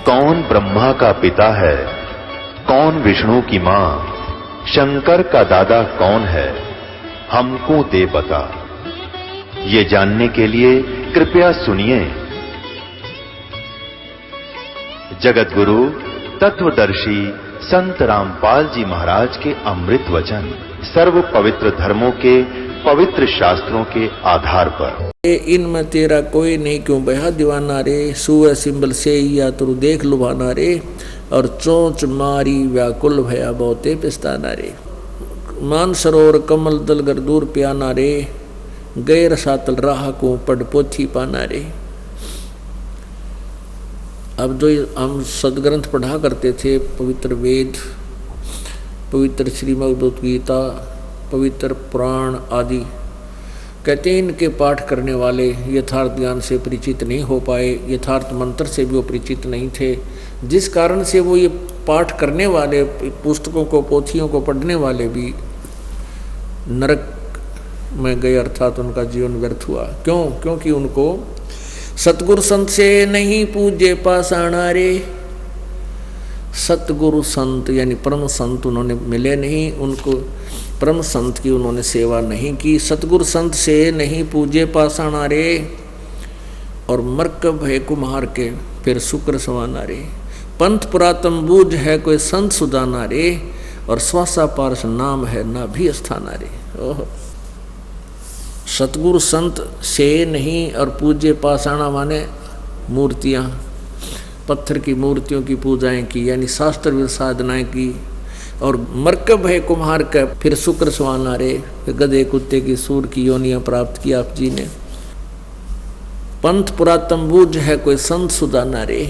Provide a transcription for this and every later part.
कौन ब्रह्मा का पिता है, कौन विष्णु की मां, शंकर का दादा कौन है, हमको दे बता। ये जानने के लिए कृपया सुनिए। जगत गुरु तत्वदर्शी संत रामपाल जी महाराज के अमृत वचन सर्व पवित्र धर्मों के पवित्र शास्त्रों के आधार पर। इनमें तेरा कोई नहीं क्यों बहा दीवाना रे, सुअ सिंबल से या तुरु देख लुभाना रे, और चोंच मारी व्याकुल भया बहुते पिस्ताना रे। मान सरोवर कमल दल गर दूर प्याना रे, गैर सातल राह को पढ़ पोथी पाना रे। अब जो हम सदग्रंथ पढ़ा करते थे, पवित्र वेद, पवित्र श्रीमद् भगवत गीता, पवित्र पुराण आदि, कहते हैं इनके पाठ करने वाले यथार्थ ज्ञान से परिचित नहीं हो पाए, यथार्थ मंत्र से भी वो परिचित नहीं थे, जिस कारण से वो ये पाठ करने वाले, पुस्तकों को, पोथियों को पढ़ने वाले भी नरक में गए, अर्थात उनका जीवन व्यर्थ हुआ। क्यों? क्योंकि उनको सतगुरु संत से नहीं पूजे पाषाणा रे। सतगुरु संत यानी परम संत उन्होंने मिले नहीं, उनको परम संत की उन्होंने सेवा नहीं की। सतगुरु संत से नहीं पूजे पाषाणा रे, और मर्कब है कुम्हार के फिर शुक्र सवाना रे। पंथ पुरातन बूझ है कोई संत सुदाना रे, और स्वासा पारस नाम है ना भी स्थाना रे। ओह, सतगुरु संत से नहीं और पूज्य पाषाणा माने मूर्तियाँ, पत्थर की मूर्तियों की पूजाएं की, यानी शास्त्र विध साधनाएं की। और मरकब है कुम्हार का फिर शुक्र सवाना रे, गधे कुत्ते की सूर की योनियां प्राप्त की आप जी ने। पंथ पुरातन बूझ है कोई संत सुदाना रे,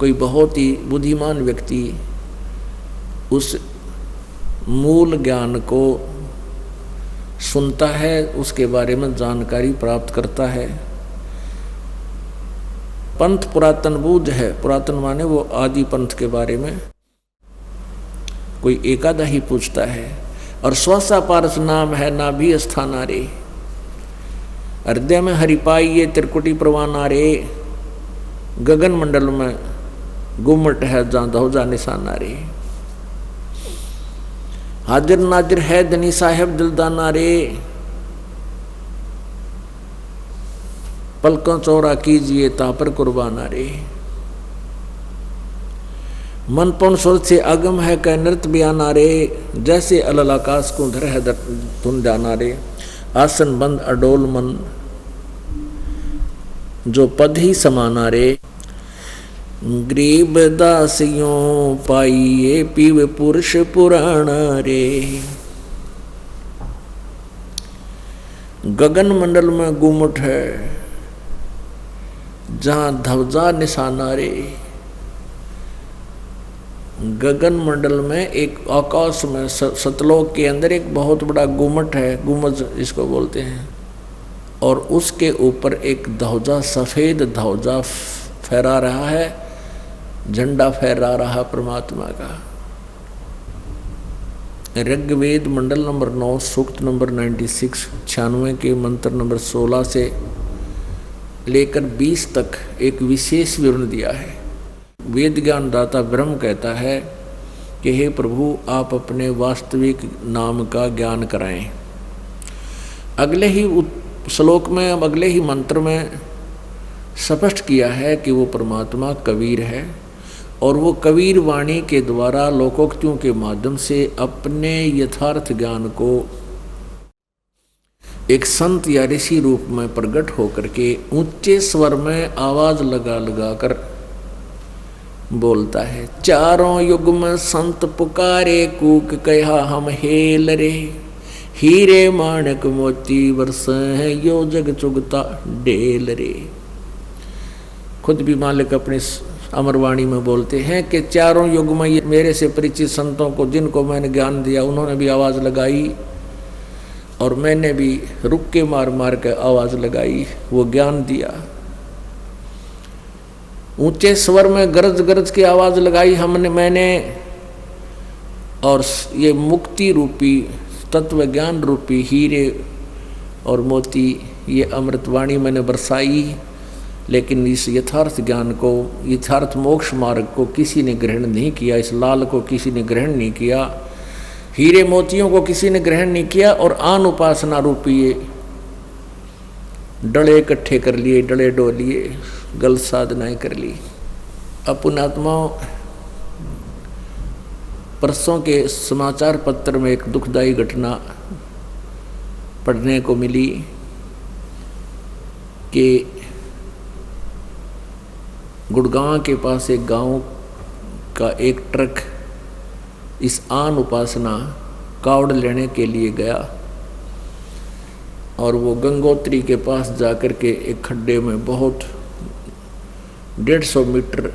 कोई बहुत ही बुद्धिमान व्यक्ति उस मूल ज्ञान को सुनता है, उसके बारे में जानकारी प्राप्त करता है। पंथ पुरातन बूझ है, पुरातन माने वो आदि पंथ के बारे में कोई एकादा ही पूछता है। और स्वासा पारस नाम है ना भी स्थाना रे, हृदय में हरिपाई ये त्रिकुटी प्रवाना रे। गगन मंडल में गुम्मट है जहाँ धौजा निशाना रे। हाजिर नाजिर है धनी साहेब दिलदाना रे, पलकों चौरा कीजिए तापर कुर्बाना रे। मन पौन सुर से अगम है कह नृत्य बयाना रे, जैसे अलल आकाश को धर है धुन जाना रे। आसन बंद अडोल मन जो पद ही समाना रे। गरीब दासियों पाइए पीव पुरुष पुराना रे। गगन मंडल में गुम्मट है जहाँ ध्वजा निशाना रे। गगन मंडल में एक आकाश में सतलोक के अंदर एक बहुत बड़ा गुम्मट है, गुम्मज इसको बोलते हैं, और उसके ऊपर एक ध्वजा, सफेद ध्वजा फहरा रहा है, झंडा फहरा रहा परमात्मा का। ऋग्वेद मंडल नंबर 9 सूक्त नंबर 96 96 के मंत्र नंबर 16 से लेकर 20 तक एक विशेष विवरण दिया है। वेद ज्ञान दाता ब्रह्म कहता है कि हे प्रभु आप अपने वास्तविक नाम का ज्ञान कराएं। अगले ही श्लोक में, अब अगले ही मंत्र में स्पष्ट किया है कि वो परमात्मा कबीर है, और वो कबीर वाणी के द्वारा लोकोक्तियों के माध्यम से अपने यथार्थ ज्ञान को एक संत या ऋषि रूप में प्रकट होकर के ऊंचे स्वर में आवाज लगा लगा कर बोलता है। चारों युग में संत पुकारे कूक कहा हम हेल रे, हीरे माणक मोती वर्ष है यो जग चुगता डेल रे। खुद भी मालिक अपनी अमरवाणी में बोलते हैं कि चारों युग में ये मेरे से परिचित संतों को, जिनको मैंने ज्ञान दिया, उन्होंने भी आवाज़ लगाई, और मैंने भी रुक के मार मार के आवाज़ लगाई, वो ज्ञान दिया। ऊंचे स्वर में गरज गरज की आवाज़ लगाई मैंने, और ये मुक्ति रूपी तत्व ज्ञान रूपी हीरे और मोती, ये अमृतवाणी मैंने बरसाई। लेकिन इस यथार्थ ज्ञान को, यथार्थ मोक्ष मार्ग को किसी ने ग्रहण नहीं किया, इस लाल को किसी ने ग्रहण नहीं किया, हीरे मोतियों को किसी ने ग्रहण नहीं किया, और आन उपासना रूपी डले इकट्ठे कर लिए, डले डो लिए, गलत साधनाएं कर ली। पुण्यात्माओं, परसों के समाचार पत्र में एक दुखदायी घटना पढ़ने को मिली कि गुड़गांव के पास एक गांव का एक ट्रक इस आन उपासना कावड़ लेने के लिए गया और वो गंगोत्री के पास जाकर के एक खड्डे में बहुत 150 मीटर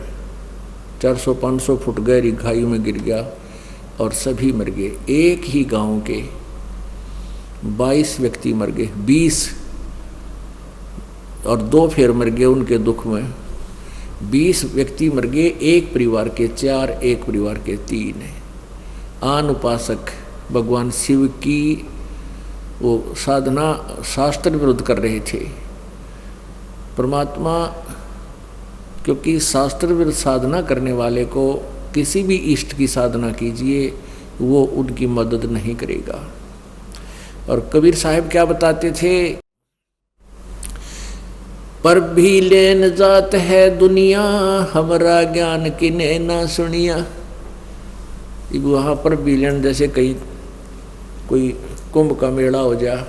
400-500 फुट गहरी खाई में गिर गया और सभी मर गए। एक ही गांव के 22 व्यक्ति मर गए, 20 और 2 फेर मर गए उनके दुख में। 20 व्यक्ति मर गए, एक परिवार के 4, एक परिवार के 3 है। आन उपासक भगवान शिव की वो साधना शास्त्र विरुद्ध कर रहे थे। परमात्मा, क्योंकि शास्त्र विरुद्ध साधना करने वाले को किसी भी इष्ट की साधना कीजिए, वो उनकी मदद नहीं करेगा। और कबीर साहब क्या बताते थे, पर भी लेन जात है दुनिया, हमारा ज्ञान किने ना सुनिया। वहाँ पर भी लेन, जैसे कहीं कोई कुंभ का मेला हो जाए,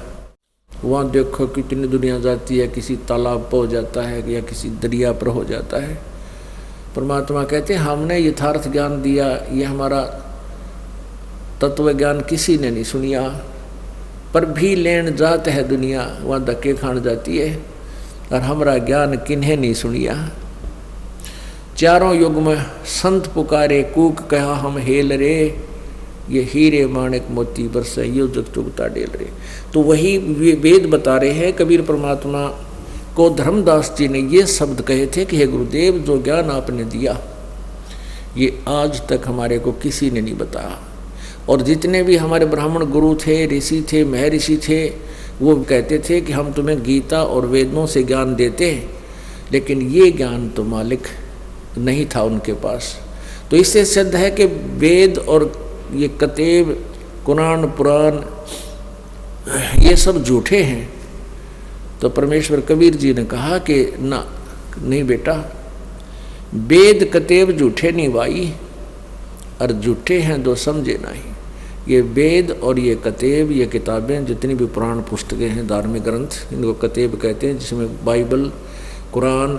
वहाँ देखो कितनी दुनिया जाती है, किसी तालाब पर हो जाता है या किसी दरिया पर हो जाता है। परमात्मा कहते हैं हमने यथार्थ ज्ञान दिया, ये हमारा तत्व ज्ञान किसी ने नहीं सुनिया। पर भी लेन जात है दुनिया, वहाँ धक्के खान जाती है, और हमारा ज्ञान किन्हें नहीं सुनिया। चारों युग में संत पुकारे कूक कहा हम हेल रे, ये हीरे माणिक मोती बरसे यो जग चुगता डेल रे। तो वही वेद बता रहे हैं। कबीर परमात्मा को धर्मदास जी ने ये शब्द कहे थे कि हे गुरुदेव, जो ज्ञान आपने दिया ये आज तक हमारे को किसी ने नहीं बताया। और जितने भी हमारे ब्राह्मण गुरु थे, ऋषि थे, महर्षि थे, वो कहते थे कि हम तुम्हें गीता और वेदों से ज्ञान देते हैं, लेकिन ये ज्ञान तो मालिक नहीं था उनके पास। तो इससे सिद्ध है कि वेद और ये कतेब, कुरान, पुराण, ये सब झूठे हैं। तो परमेश्वर कबीर जी ने कहा कि ना, नहीं बेटा, वेद कतेब झूठे नहीं भाई, और झूठे हैं दो समझे नहीं। ये वेद और ये कतेब, ये किताबें, जितनी भी पुराण पुस्तकें हैं, धार्मिक ग्रंथ, इनको कतेब कहते हैं, जिसमें बाइबल, कुरान,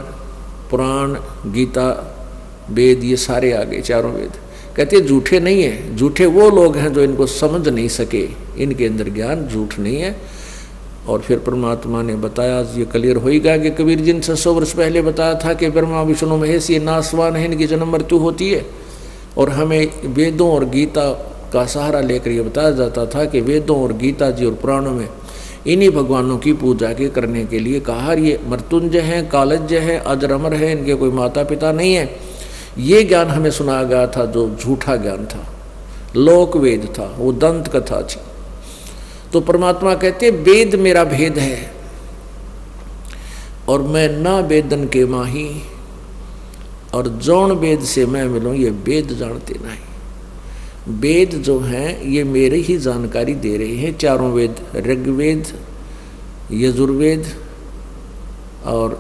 पुराण, गीता, वेद, ये सारे आ गए, चारों वेद। कहते झूठे नहीं है, झूठे वो लोग हैं जो इनको समझ नहीं सके, इनके अंदर ज्ञान झूठ नहीं है। और फिर परमात्मा ने बताया, ये क्लियर हो ही गया कि कबीर जी ने 600 वर्ष पहले बताया था कि ब्रह्मा विष्णु महेश ये नासवान है, इनकी जन्म मृत्यु होती है। और हमें वेदों और गीता का सहारा लेकर ये बताया जाता था कि वेदों और गीता जी और पुराणों में इन्हीं भगवानों की पूजा के करने के लिए कहा। ये मृत्युंजय हैं, कालज्य हैं, अजर अमर है, इनके कोई माता पिता नहीं है। ये ज्ञान हमें सुनाया गया था जो झूठा ज्ञान था, लोक वेद था, वो दंत कथा थी। तो परमात्मा कहते वेद मेरा भेद है और मैं ना वेदन के माही, और जौन वेद से मैं मिलूं ये वेद जानते नहीं। वेद जो हैं ये मेरी ही जानकारी दे रहे हैं, चारों वेद, ऋग्वेद, यजुर्वेद और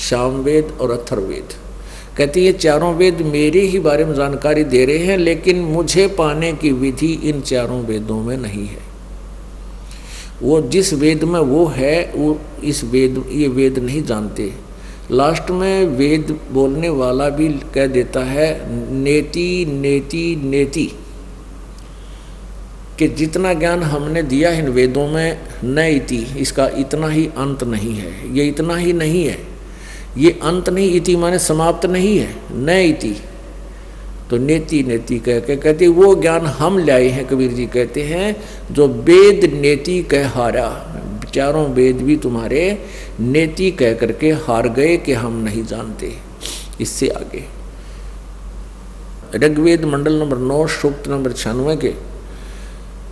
सामवेद और अथर्ववेद। कहते ये चारों वेद मेरे ही बारे में जानकारी दे रहे हैं, लेकिन मुझे पाने की विधि इन चारों वेदों में नहीं है। वो जिस वेद में वो है, वो इस वेद, ये वेद नहीं जानते। लास्ट में वेद बोलने वाला भी कह देता है नेति नेति नेति, कि जितना ज्ञान हमने दिया इन वेदों में न इति, इसका इतना ही अंत नहीं है, ये इतना ही नहीं है, ये अंत नहीं, इति माने समाप्त नहीं है, न इति। तो नेति नेति कह के कहते वो ज्ञान हम लाए हैं। कबीर जी कहते हैं जो वेद नेति कह हारा, चारों वेद भी तुम्हारे नेति कह करके हार गए कि हम नहीं जानते। इससे आगे ऋग्वेद मंडल नंबर 9 सूक्त नंबर 96 के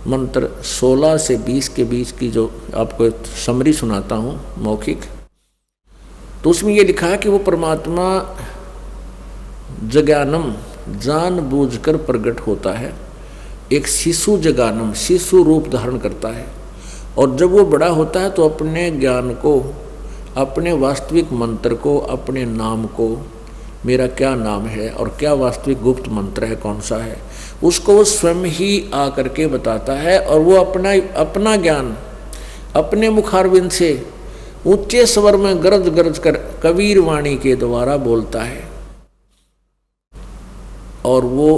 मंत्र 16 से 20 के बीच की जो आपको समरी सुनाता हूँ मौखिक। तो उसमें ये लिखा है कि वो परमात्मा जज्ञानम जानबूझकर प्रकट होता है, एक शिशु जज्ञानम शिशु रूप धारण करता है, और जब वो बड़ा होता है तो अपने ज्ञान को, अपने वास्तविक मंत्र को, अपने नाम को, मेरा क्या नाम है और क्या वास्तविक गुप्त मंत्र है, कौन सा है, उसको वो स्वयं ही आकर के बताता है। और वो अपना ज्ञान अपने मुखारविंद से ऊंचे स्वर में गरज गरज कर कबीर वाणी के द्वारा बोलता है। और वो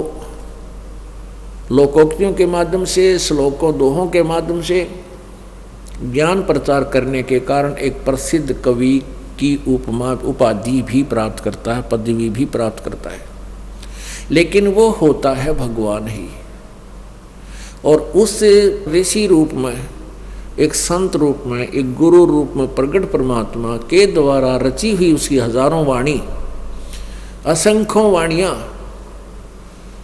लोकोक्तियों के माध्यम से, श्लोकों दोहों के माध्यम से ज्ञान प्रचार करने के कारण एक प्रसिद्ध कवि की उपाधि भी प्राप्त करता है, पदवी भी प्राप्त करता है। लेकिन वो होता है भगवान ही, और उस ऋषि रूप में, एक संत रूप में, एक गुरु रूप में प्रकट परमात्मा के द्वारा रची हुई उसकी हजारों वाणी, असंख्यों वाणियाँ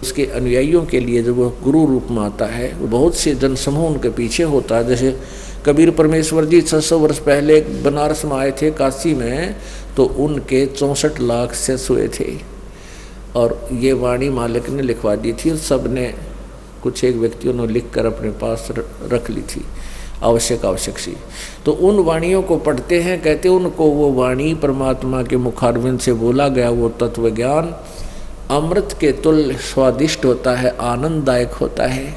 उसके अनुयायियों के लिए जब वो गुरु रूप में आता है, वो बहुत से जनसमूह उनके पीछे होता है। जैसे कबीर परमेश्वर जी 600 वर्ष पहले बनारस में आए थे, काशी में, तो उनके 64 लाख शिष्य हुए थे, और ये वाणी मालिक ने लिखवा दी थी, और सब ने, कुछ एक व्यक्तियों ने लिख कर अपने पास रख ली थी, आवश्यक सी। तो उन वाणियों को पढ़ते हैं, कहते हैं उनको वो वाणी परमात्मा के मुखारविंद से बोला गया वो तत्व ज्ञान अमृत के तुल्य स्वादिष्ट होता है, आनंददायक होता है।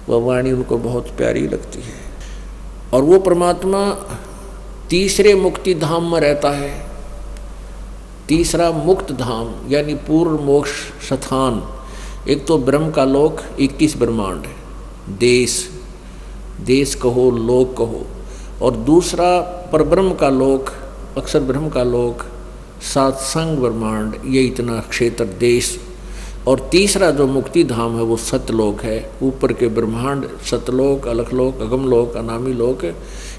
वह वाणी उनको बहुत प्यारी लगती है। और वो परमात्मा तीसरे मुक्ति धाम में रहता है। तीसरा मुक्त धाम यानी पूर्ण मोक्ष स्थान, एक तो ब्रह्म का लोक 21 ब्रह्मांड है, देश कहो, लोक कहो, और दूसरा परब्रह्म का लोक, अक्षर ब्रह्म का लोक, सात्संग ब्रह्मांड, ये इतना क्षेत्र देश, और तीसरा जो मुक्ति धाम है वो सतलोक है। ऊपर के ब्रह्मांड, सतलोक, अलखलोक, अगमलोक, अनामी लोक,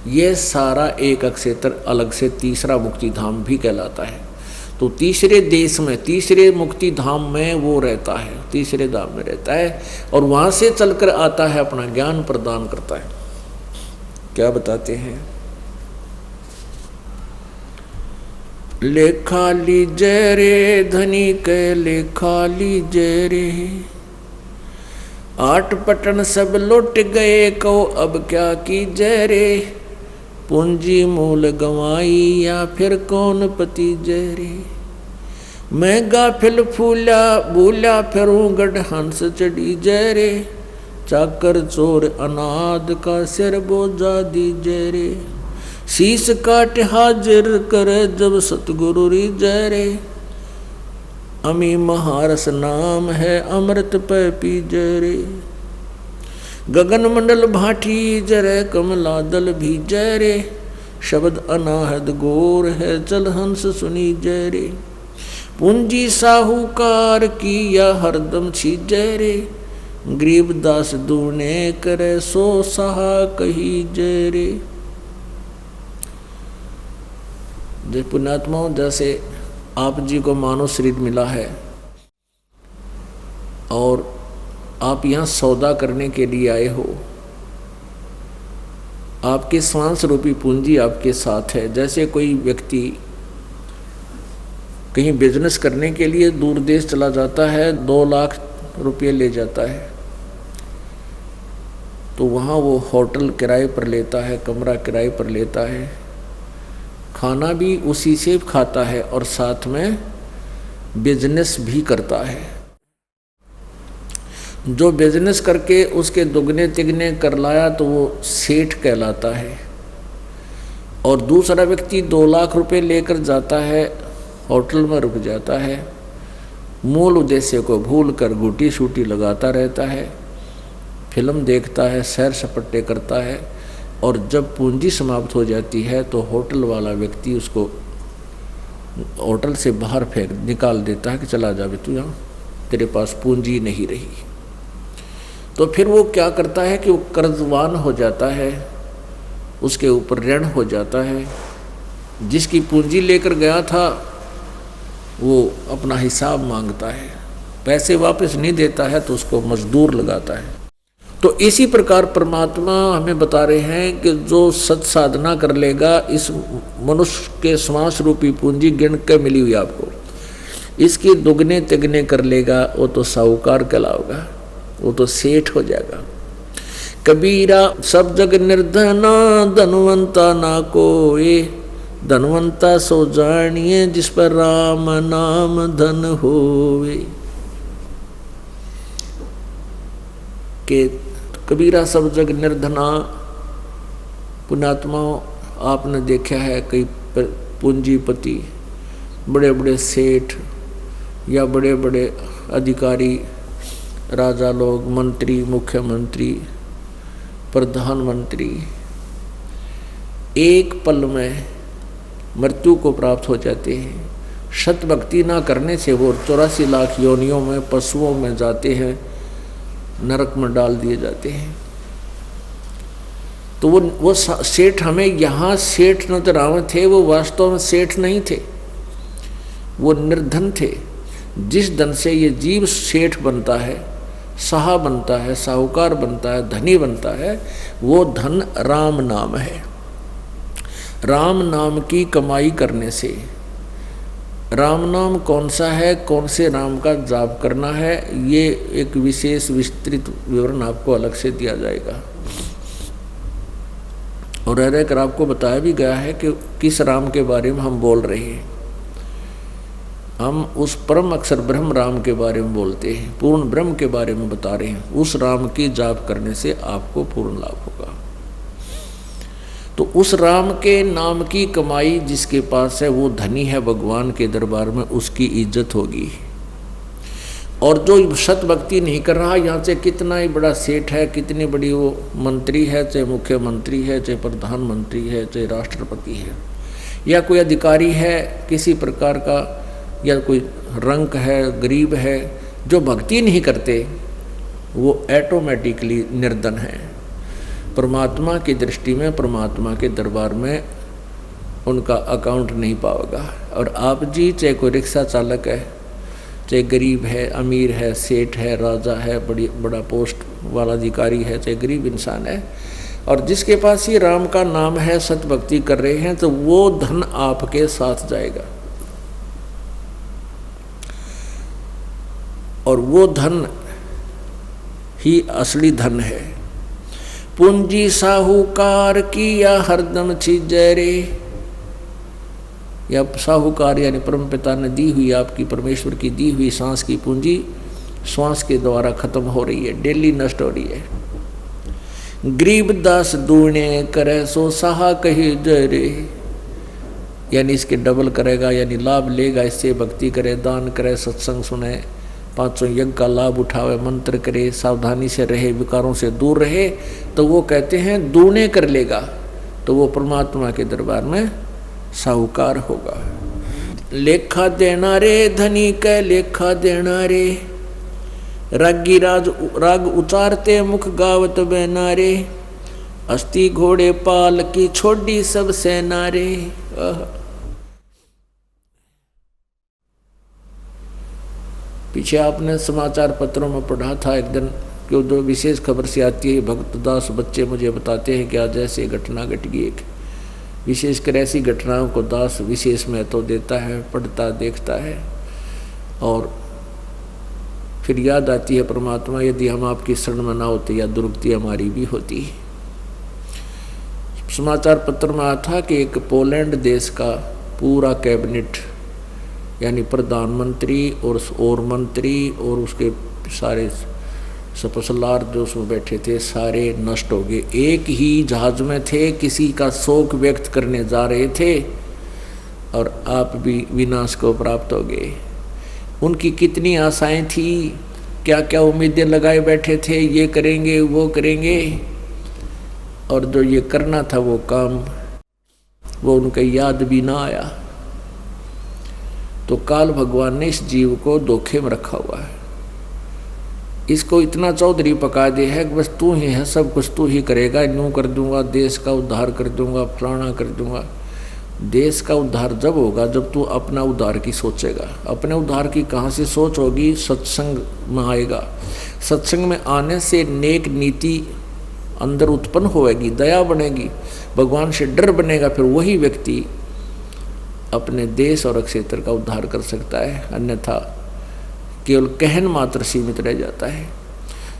ये सारा एक क्षेत्र अलग से तीसरा मुक्ति धाम भी कहलाता है। तो तीसरे देश में, तीसरे मुक्ति धाम में वो रहता है, तीसरे धाम में रहता है, और वहाँ से चलकर आता है, अपना ज्ञान प्रदान करता है। क्या बताते हैं? लेखा लीजय रे धनी के लेखा लीजय रे, 8 पटन सब लुट गए को अब क्या कीजय रे, पूंजी मूल गंवाई या फिर कौन पति जय रे, मैं गाफिल फूला भूला फिरूं गढ़ हंस चढ़ी जय रे, चाकर चोर अनाद का सिर बोझा दी जय रे, शीश काट हाजिर करे जब सतगुरु री जय रे, अमी महारस नाम है अमृत पे पी जय रे, गगन मंडल भाटी जरे कमला दल भी जय रे, शब्द अनाहद गोर है चल हंस सुनी जय रे, पूंजी साहूकार की या हरदम छी जय रे, गरीबदास दूने करे सो सहा कही जय रे। जय पुण्यात्माओं, जैसे आप जी को मानव शरीर मिला है और आप यहाँ सौदा करने के लिए आए हो, आपके श्वास रूपी पूंजी आपके साथ है। जैसे कोई व्यक्ति कहीं बिजनेस करने के लिए दूर देश चला जाता है, 2 लाख रुपये ले जाता है, तो वहाँ वो होटल किराए पर लेता है, कमरा किराए पर लेता है, खाना भी उसी से खाता है और साथ में बिजनेस भी करता है। जो बिजनेस करके उसके दुगने तिगने कर लाया तो वो सेठ कहलाता है। और दूसरा व्यक्ति 2 लाख रुपए लेकर जाता है, होटल में रुक जाता है, मूल उद्देश्य को भूल कर गुटी शूटी लगाता रहता है, फिल्म देखता है, सैर सपट्टे करता है, और जब पूंजी समाप्त हो जाती है तो होटल वाला व्यक्ति उसको होटल से बाहर निकाल देता है कि चला जा भी तू, यहाँ तेरे पास पूंजी नहीं रही। तो फिर वो क्या करता है कि वो कर्जवान हो जाता है, उसके ऊपर ऋण हो जाता है। जिसकी पूंजी लेकर गया था वो अपना हिसाब मांगता है, पैसे वापस नहीं देता है तो उसको मजदूर लगाता है, तो इसी प्रकार परमात्मा हमें बता रहे हैं कि जो सत साधना कर लेगा, इस मनुष्य के श्वास रूपी पूंजी गिन के मिली हुई आपको, इसकी दुगने तिगने कर लेगा, वो तो साहूकार कहलाएगा, वो तो सेठ हो जाएगा। कबीरा सब जग निर्धना, धनवंता ना कोई, धनवंता सो जानिए जिस पर राम नाम धन होवे। के कबीरा सब जग निर्धना, पुण्यात्मा आपने देखा है कई पूंजीपति, बड़े बड़े सेठ या बड़े बड़े अधिकारी, राजा लोग, मंत्री, मुख्यमंत्री, प्रधानमंत्री, एक पल में मृत्यु को प्राप्त हो जाते हैं। सत भक्ति ना करने से वो 84 लाख योनियों में, पशुओं में जाते हैं, नरक में डाल दिए जाते हैं। तो वो सेठ हमें यहाँ सेठ नजर आवे थे, वो वास्तव में सेठ नहीं थे, वो निर्धन थे। जिस धन से ये जीव सेठ बनता है, साहा बनता है, साहूकार बनता है, धनी बनता है, वो धन राम नाम है। राम नाम की कमाई करने से, राम नाम कौन सा है, कौन से राम का जाप करना है, ये एक विशेष विस्तृत विवरण आपको अलग से दिया जाएगा। और रह रहकर आपको बताया भी गया है कि किस राम के बारे में हम बोल रहे हैं। हम उस परम अक्षर ब्रह्म राम के बारे में बोलते हैं, पूर्ण ब्रह्म के बारे में बता रहे हैं। उस राम की जाप करने से आपको पूर्ण लाभ होगा। तो उस राम के नाम की कमाई जिसके पास है, वो धनी है, भगवान के दरबार में उसकी इज्जत होगी। और जो सत भक्ति नहीं कर रहा, यहाँ से कितना ही बड़ा सेठ है, कितनी बड़ी वो मंत्री है, चाहे मुख्यमंत्री है, चाहे प्रधानमंत्री है, चाहे राष्ट्रपति है, या कोई अधिकारी है किसी प्रकार का, या कोई रंक है, गरीब है, जो भक्ति नहीं करते वो ऑटोमेटिकली निर्धन है। परमात्मा की दृष्टि में, परमात्मा के दरबार में उनका अकाउंट नहीं पाएगा। और आप जी चाहे कोई रिक्शा चालक है, चाहे गरीब है, अमीर है, सेठ है, राजा है, बड़ा पोस्ट वाला अधिकारी है, चाहे गरीब इंसान है, और जिसके पास ही राम का नाम है, सत भक्ति कर रहे हैं, तो वो धन आपके साथ जाएगा। और वो धन ही असली धन है। पूंजी साहूकार की या हरदम चीजै रे, या साहूकार यानी परमपिता ने दी हुई, आपकी परमेश्वर की दी हुई सांस की पूंजी श्वास के द्वारा खत्म हो रही है, डेली नष्ट हो रही है। गरीब दास दूने करे सो साहा कही जय रे, यानी इसके डबल करेगा, यानी लाभ लेगा, इससे भक्ति करे, दान करे, सत्संग सुने, 500 यज्ञ का लाभ उठावे, मंत्र करे, सावधानी से रहे, विकारों से दूर रहे, तो वो कहते हैं दूने कर लेगा, तो वो परमात्मा के दरबार में साहूकार होगा। लेखा देना रे धनी कै लेखा देना रे, रागी राग उचारते मुख गावत बहना रे, अस्थि घोड़े पाल की छोड़ी सब सेना रे। पीछे आपने समाचार पत्रों में पढ़ा था एक दिन कि जो विशेष खबर से आती है, भक्त दास बच्चे मुझे बताते हैं कि आज ऐसी घटना घट गई। एक विशेषकर ऐसी घटनाओं को दास विशेष महत्व देता है, पढ़ता देखता है, और फिर याद आती है परमात्मा, यदि हम आपकी शरण में ना होते या दुर्गति हमारी भी होती। समाचार पत्र में आया था कि एक पोलैंड देश का पूरा कैबिनेट, यानी प्रधानमंत्री और मंत्री और उसके सारे सपसलार जो उसमें बैठे थे, सारे नष्ट हो गए। एक ही जहाज में थे, किसी का शोक व्यक्त करने जा रहे थे, और आप भी विनाश को प्राप्त हो गए। उनकी कितनी आशाएं थी, क्या क्या उम्मीदें लगाए बैठे थे, ये करेंगे वो करेंगे, और जो ये करना था वो काम, वो उनका याद भी ना आया। तो काल भगवान ने इस जीव को धोखे में रखा हुआ है, इसको इतना चौधरी पका दे है कि बस तू ही है, सब कुछ तू ही करेगा, यूँ कर दूंगा, देश का उद्धार कर दूंगा, फलाना कर दूंगा। देश का उद्धार जब होगा जब तू अपना उद्धार की सोचेगा। अपने उद्धार की कहाँ से सोच होगी, सत्संग में आएगा। सत्संग में आने से नेक नीति अंदर उत्पन्न होएगी, दया बनेगी, भगवान से डर बनेगा, फिर वही व्यक्ति अपने देश और क्षेत्र का उद्धार कर सकता है। अन्यथा केवल कहन मात्र सीमित रह जाता है।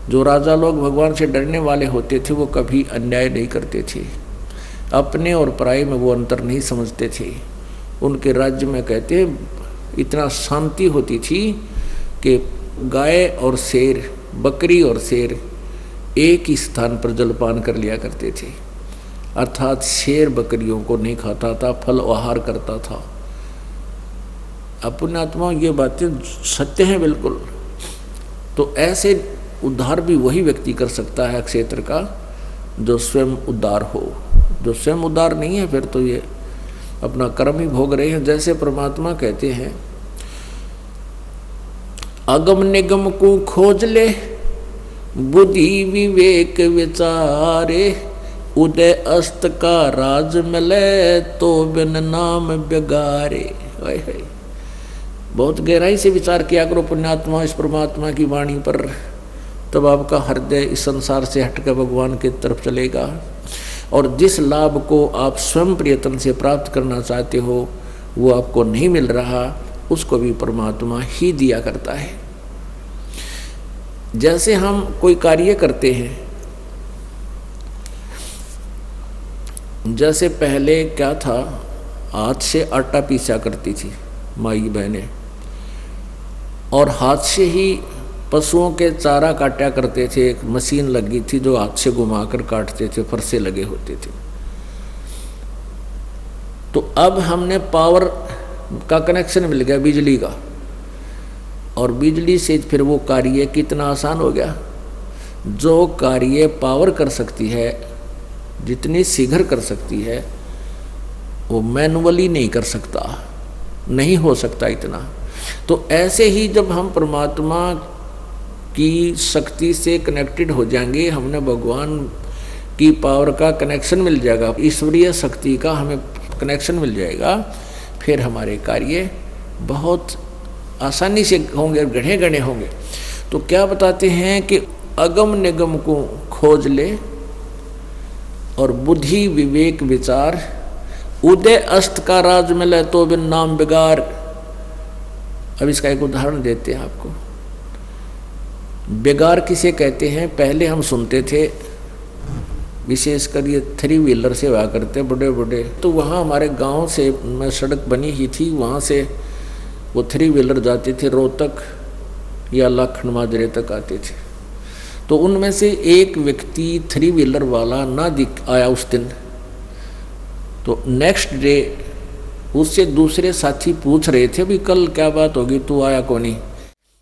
जो राजा लोग भगवान से डरने वाले होते थे वो कभी अन्याय नहीं करते थे, अपने और पराये में वो अंतर नहीं समझते थे। उनके राज्य में कहते इतना शांति होती थी कि गाय और शेर, बकरी और शेर एक ही स्थान पर जलपान कर लिया करते थे। अर्थात शेर बकरियों को नहीं खाता था, फल आहार करता था। अपने आत्मा ये बातें सत्य हैं बिल्कुल। तो ऐसे उद्धार भी वही व्यक्ति कर सकता है क्षेत्र का जो स्वयं उद्धार हो। जो स्वयं उद्धार नहीं है फिर तो ये अपना कर्म ही भोग रहे हैं। जैसे परमात्मा कहते हैं अगम निगम को खोज ले, बुद्धि विवेक विचारे, उदय अस्त का राज मिले, तो बिन नाम बिगारे। बहुत गहराई से विचार किया करो पुण्यात्मा इस परमात्मा की वाणी पर, तब आपका हृदय इस संसार से हटकर भगवान की तरफ चलेगा। और जिस लाभ को आप स्वयं प्रयत्न से प्राप्त करना चाहते हो वो आपको नहीं मिल रहा, उसको भी परमात्मा ही दिया करता है। जैसे हम कोई कार्य करते हैं, जैसे पहले क्या था, हाथ से आटा पीसा करती थी माई बहनें, और हाथ से ही पशुओं के चारा काटा करते थे। एक मशीन लगी थी जो हाथ से घुमाकर काटते थे, फरसे लगे होते थे। तो अब हमने पावर का कनेक्शन मिल गया, बिजली का, और बिजली से फिर वो कार्य कितना आसान हो गया। जो कार्य पावर कर सकती है, जितनी शीघ्र कर सकती है, वो मैनुअली नहीं कर सकता, नहीं हो सकता इतना। तो ऐसे ही जब हम परमात्मा की शक्ति से कनेक्टेड हो जाएंगे, हमने भगवान की पावर का कनेक्शन मिल जाएगा, ईश्वरीय शक्ति का हमें कनेक्शन मिल जाएगा, फिर हमारे कार्य बहुत आसानी से होंगे, गढ़े गढ़े होंगे। तो क्या बताते हैं कि अगम निगम को खोज ले और बुद्धि विवेक विचार, उदय अस्त का राज मिले, तो बिन नाम बिगार। अब इसका एक उदाहरण देते हैं आपको। बेगार किसे कहते हैं? पहले हम सुनते थे, विशेषकर ये 3 व्हीलर से हुआ करते बड़े बड़े, तो वहाँ हमारे गांव से में सड़क बनी ही थी, वहाँ से वो 3 व्हीलर जाते थे, रोहतक या लाखन माजरे तक आते थे। तो उनमें से एक व्यक्ति 3 व्हीलर वाला ना दिख आया उस दिन। तो नेक्स्ट डे उससे दूसरे साथी पूछ रहे थे भी कल क्या बात होगी, तू आया कौन नहीं?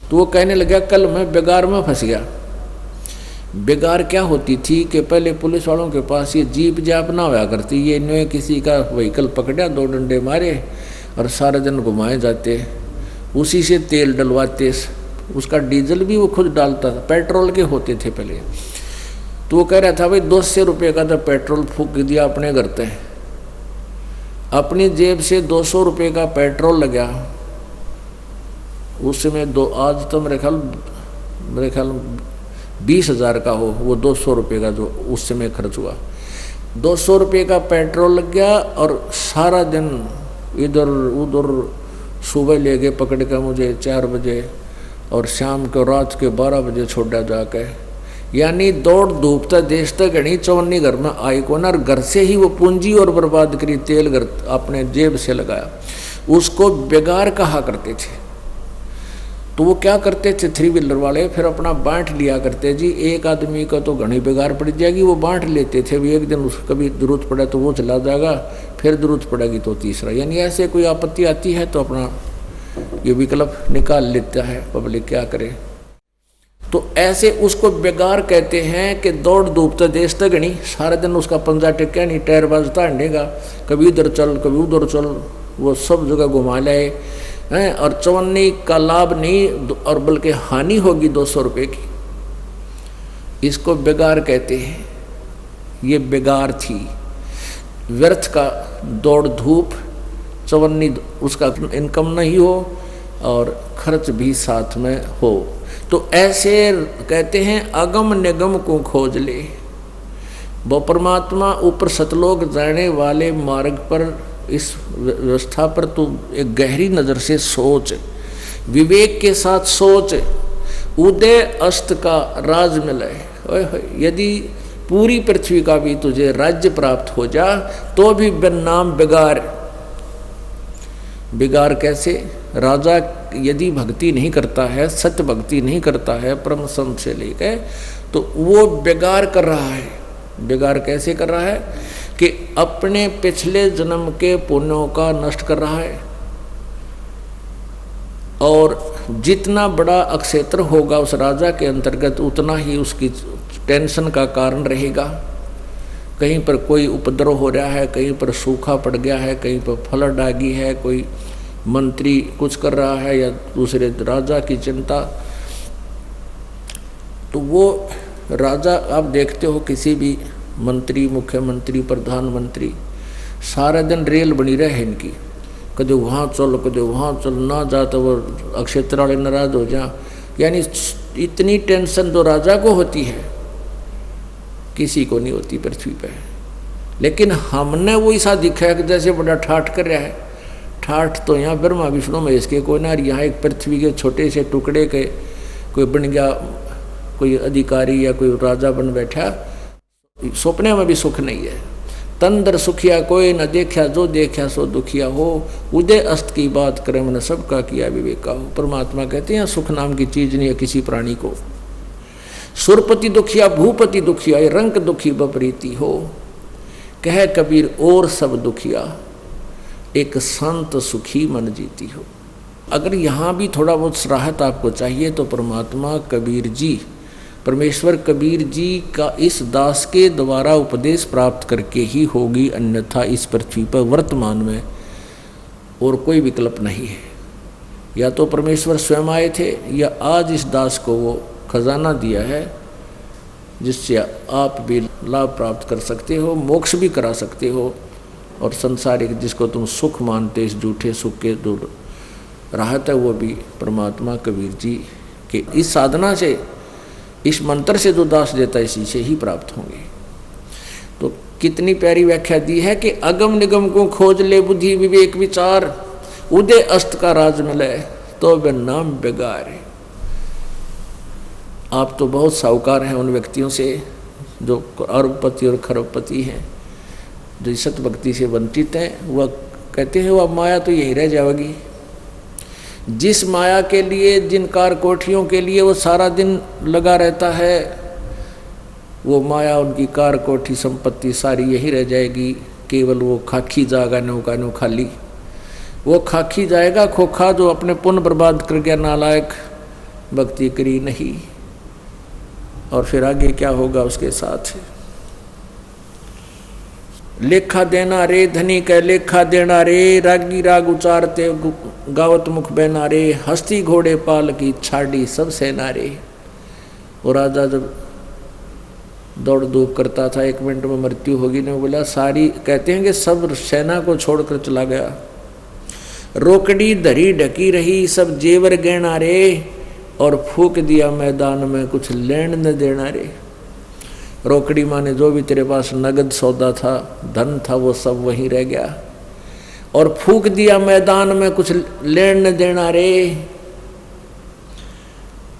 तो वो कहने लगा कल मैं बेगार में फंस गया। बेगार क्या होती थी कि पहले पुलिस वालों के पास ये जीप जाप ना हुआ करती, ये इन्होंने किसी का व्हीकल पकड़ा, 2 डंडे मारे और सारे दिन घुमाए जाते, उसी से तेल डलवाते, उसका डीजल भी वो खुद डालता था, पेट्रोल के होते थे पहले। तो वो कह रहा था भाई 200 रुपये का तो पेट्रोल फूक दिया अपने घर पे, अपनी जेब से 200 रुपये का पेट्रोल लगा उसमें। आज तो मेरे ख्याल 20,000 का हो वो 200 रुपये का जो उस समय खर्च हुआ। 200 रुपये का पेट्रोल लग गया और सारा दिन इधर उधर, सुबह ले गए पकड़ कर मुझे 4 बजे और शाम को रात के 12 बजे छोड़ा जाके, यानी दौड़ धूपता देश तक घनी चवन्नी घर में आई को ना, घर से ही वो पूंजी और बर्बाद करी, तेल घर अपने जेब से लगाया। उसको बेगार कहा करते थे। तो वो क्या करते थे 3 व्हीलर वाले, फिर अपना बांट लिया करते जी, एक आदमी का तो घनी बेगार पड़ जाएगी, वो बांट लेते थे भी, एक दिन उसको कभी जरूरत पड़ा तो वो चला जाएगा, फिर जरूरत पड़ेगी तो तीसरा, यानी ऐसे कोई आपत्ति आती है तो अपना ये विकल्प निकाल लेता है पब्लिक, क्या करे। तो ऐसे उसको बेगार कहते हैं कि दौड़ धूपता देश तक घनी, सारा दिन उसका पंजा टेक्या नहीं, टायर बाजता हंडेगा, कभी इधर चल कभी उधर चल, वो सब जगह घुमा लाए हैं, और चवन्नी का लाभ नहीं और बल्कि हानि होगी 200 रुपये की। इसको बेगार कहते हैं। ये बेगार थी, व्यर्थ का दौड़ धूप, चवन्नी उसका इनकम नहीं हो और खर्च भी साथ में हो। तो ऐसे कहते हैं अगम निगम को खोज ले। वो परमात्मा ऊपर सतलोक जाने वाले मार्ग पर, इस व्यवस्था पर तू एक गहरी नज़र से सोच, विवेक के साथ सोच। उदय अस्त का राज मिले। यदि पूरी पृथ्वी का भी तुझे राज्य प्राप्त हो जा तो भी बिन नाम बिगाड़। बिगाड़ कैसे? राजा यदि भक्ति नहीं करता है, सत्य भक्ति नहीं करता है परम संत से लेकर, तो वो बिगाड़ कर रहा है। बिगाड़ कैसे कर रहा है कि अपने पिछले जन्म के पुण्यों का नष्ट कर रहा है, और जितना बड़ा अक्षेत्र होगा उस राजा के अंतर्गत उतना ही उसकी टेंशन का कारण रहेगा। कहीं पर कोई उपद्रव हो रहा है, कहीं पर सूखा पड़ गया है, कहीं पर फ्लड आ गई है, कोई मंत्री कुछ कर रहा है या दूसरे राजा की चिंता। तो वो राजा, आप देखते हो किसी भी मंत्री, मुख्यमंत्री, प्रधानमंत्री, सारा दिन रेल बनी रहे इनकी, कदे वहाँ चल कदे वहाँ चल, ना जा तो वो अक्षेत्र वाले नाराज हो जा। यानी इतनी टेंशन जो राजा को होती है किसी को नहीं होती पृथ्वी पे। लेकिन हमने वो ऐसा दिखाया कि जैसे बड़ा ठाठ कर रहा है। ठाठ तो यहाँ ब्रह्मा विष्णु में इसके कोई ना, यहाँ एक पृथ्वी के छोटे से टुकड़े के कोई बन गया, कोई अधिकारी या कोई राजा बन बैठा, सपने में भी सुख नहीं है। तंदर सुखिया कोई न देखा, जो देखा सो दुखिया हो। उदय अस्त की बात करे मैंने सबका किया विवेका हो। परमात्मा कहते हैं सुख नाम की चीज नहीं है किसी प्राणी को। सुरपति दुखिया भूपति दुखिया, ये रंग दुखी बपरीति हो। कह कबीर और सब दुखिया, एक संत सुखी मन जीती हो। अगर यहाँ भी थोड़ा बहुत राहत आपको चाहिए तो परमात्मा कबीर जी, परमेश्वर कबीर जी का इस दास के द्वारा उपदेश प्राप्त करके ही होगी, अन्यथा इस पृथ्वी पर वर्तमान में और कोई विकल्प नहीं है। या तो परमेश्वर स्वयं आए थे, या आज इस दास को वो खजाना दिया है जिससे आप भी लाभ प्राप्त कर सकते हो, मोक्ष भी करा सकते हो, और संसारिक जिसको तुम सुख मानते इस झूठे सुख के दूर राहत है, वो भी परमात्मा कबीर जी के इस साधना से, इस मंत्र से जो दास देता है इसी से ही प्राप्त होंगे। तो कितनी प्यारी व्याख्या दी है कि अगम निगम को खोज ले बुद्धि विवेक विचार, उदय अस्त का राज मिले तो बिन नाम बिगाड़। आप तो बहुत साहूकार हैं उन व्यक्तियों से जो अरबपति और खरबपति हैं, जो सत भक्ति से वंचित हैं। वह कहते हैं वह माया तो यही रह जाएगी। जिस माया के लिए, जिन कार कोठियों के लिए वो सारा दिन लगा रहता है, वो माया उनकी कार कोठी संपत्ति सारी यही रह जाएगी। केवल वो खाकी जाएगा, नौका नो खाली वो खाकी जाएगा, खोखा जो अपने पुण्य बर्बाद कर गया, नालायक, भक्ति करी नहीं। और फिर आगे क्या होगा उसके साथ? लेखा देना रे धनी कह लेखा देना रे, रागी राग उचारते गावत मुख बहना रे, हस्ती घोड़े पाल की छाड़ी सब सेना रे। वो राजा जब दौड़ धूप करता था, 1 मिनट में मृत्यु होगी, ने बोला सारी, कहते हैं कि सब सेना को छोड़कर चला गया। रोकड़ी धरी ढकी रही सब जेवर गहना रे, और फूक दिया मैदान में कुछ लेन न देना रे। रोकड़ी माने जो भी तेरे पास नगद सौदा था, धन था, वो सब वहीं रह गया। और फूक दिया मैदान में कुछ लेन न देना रे,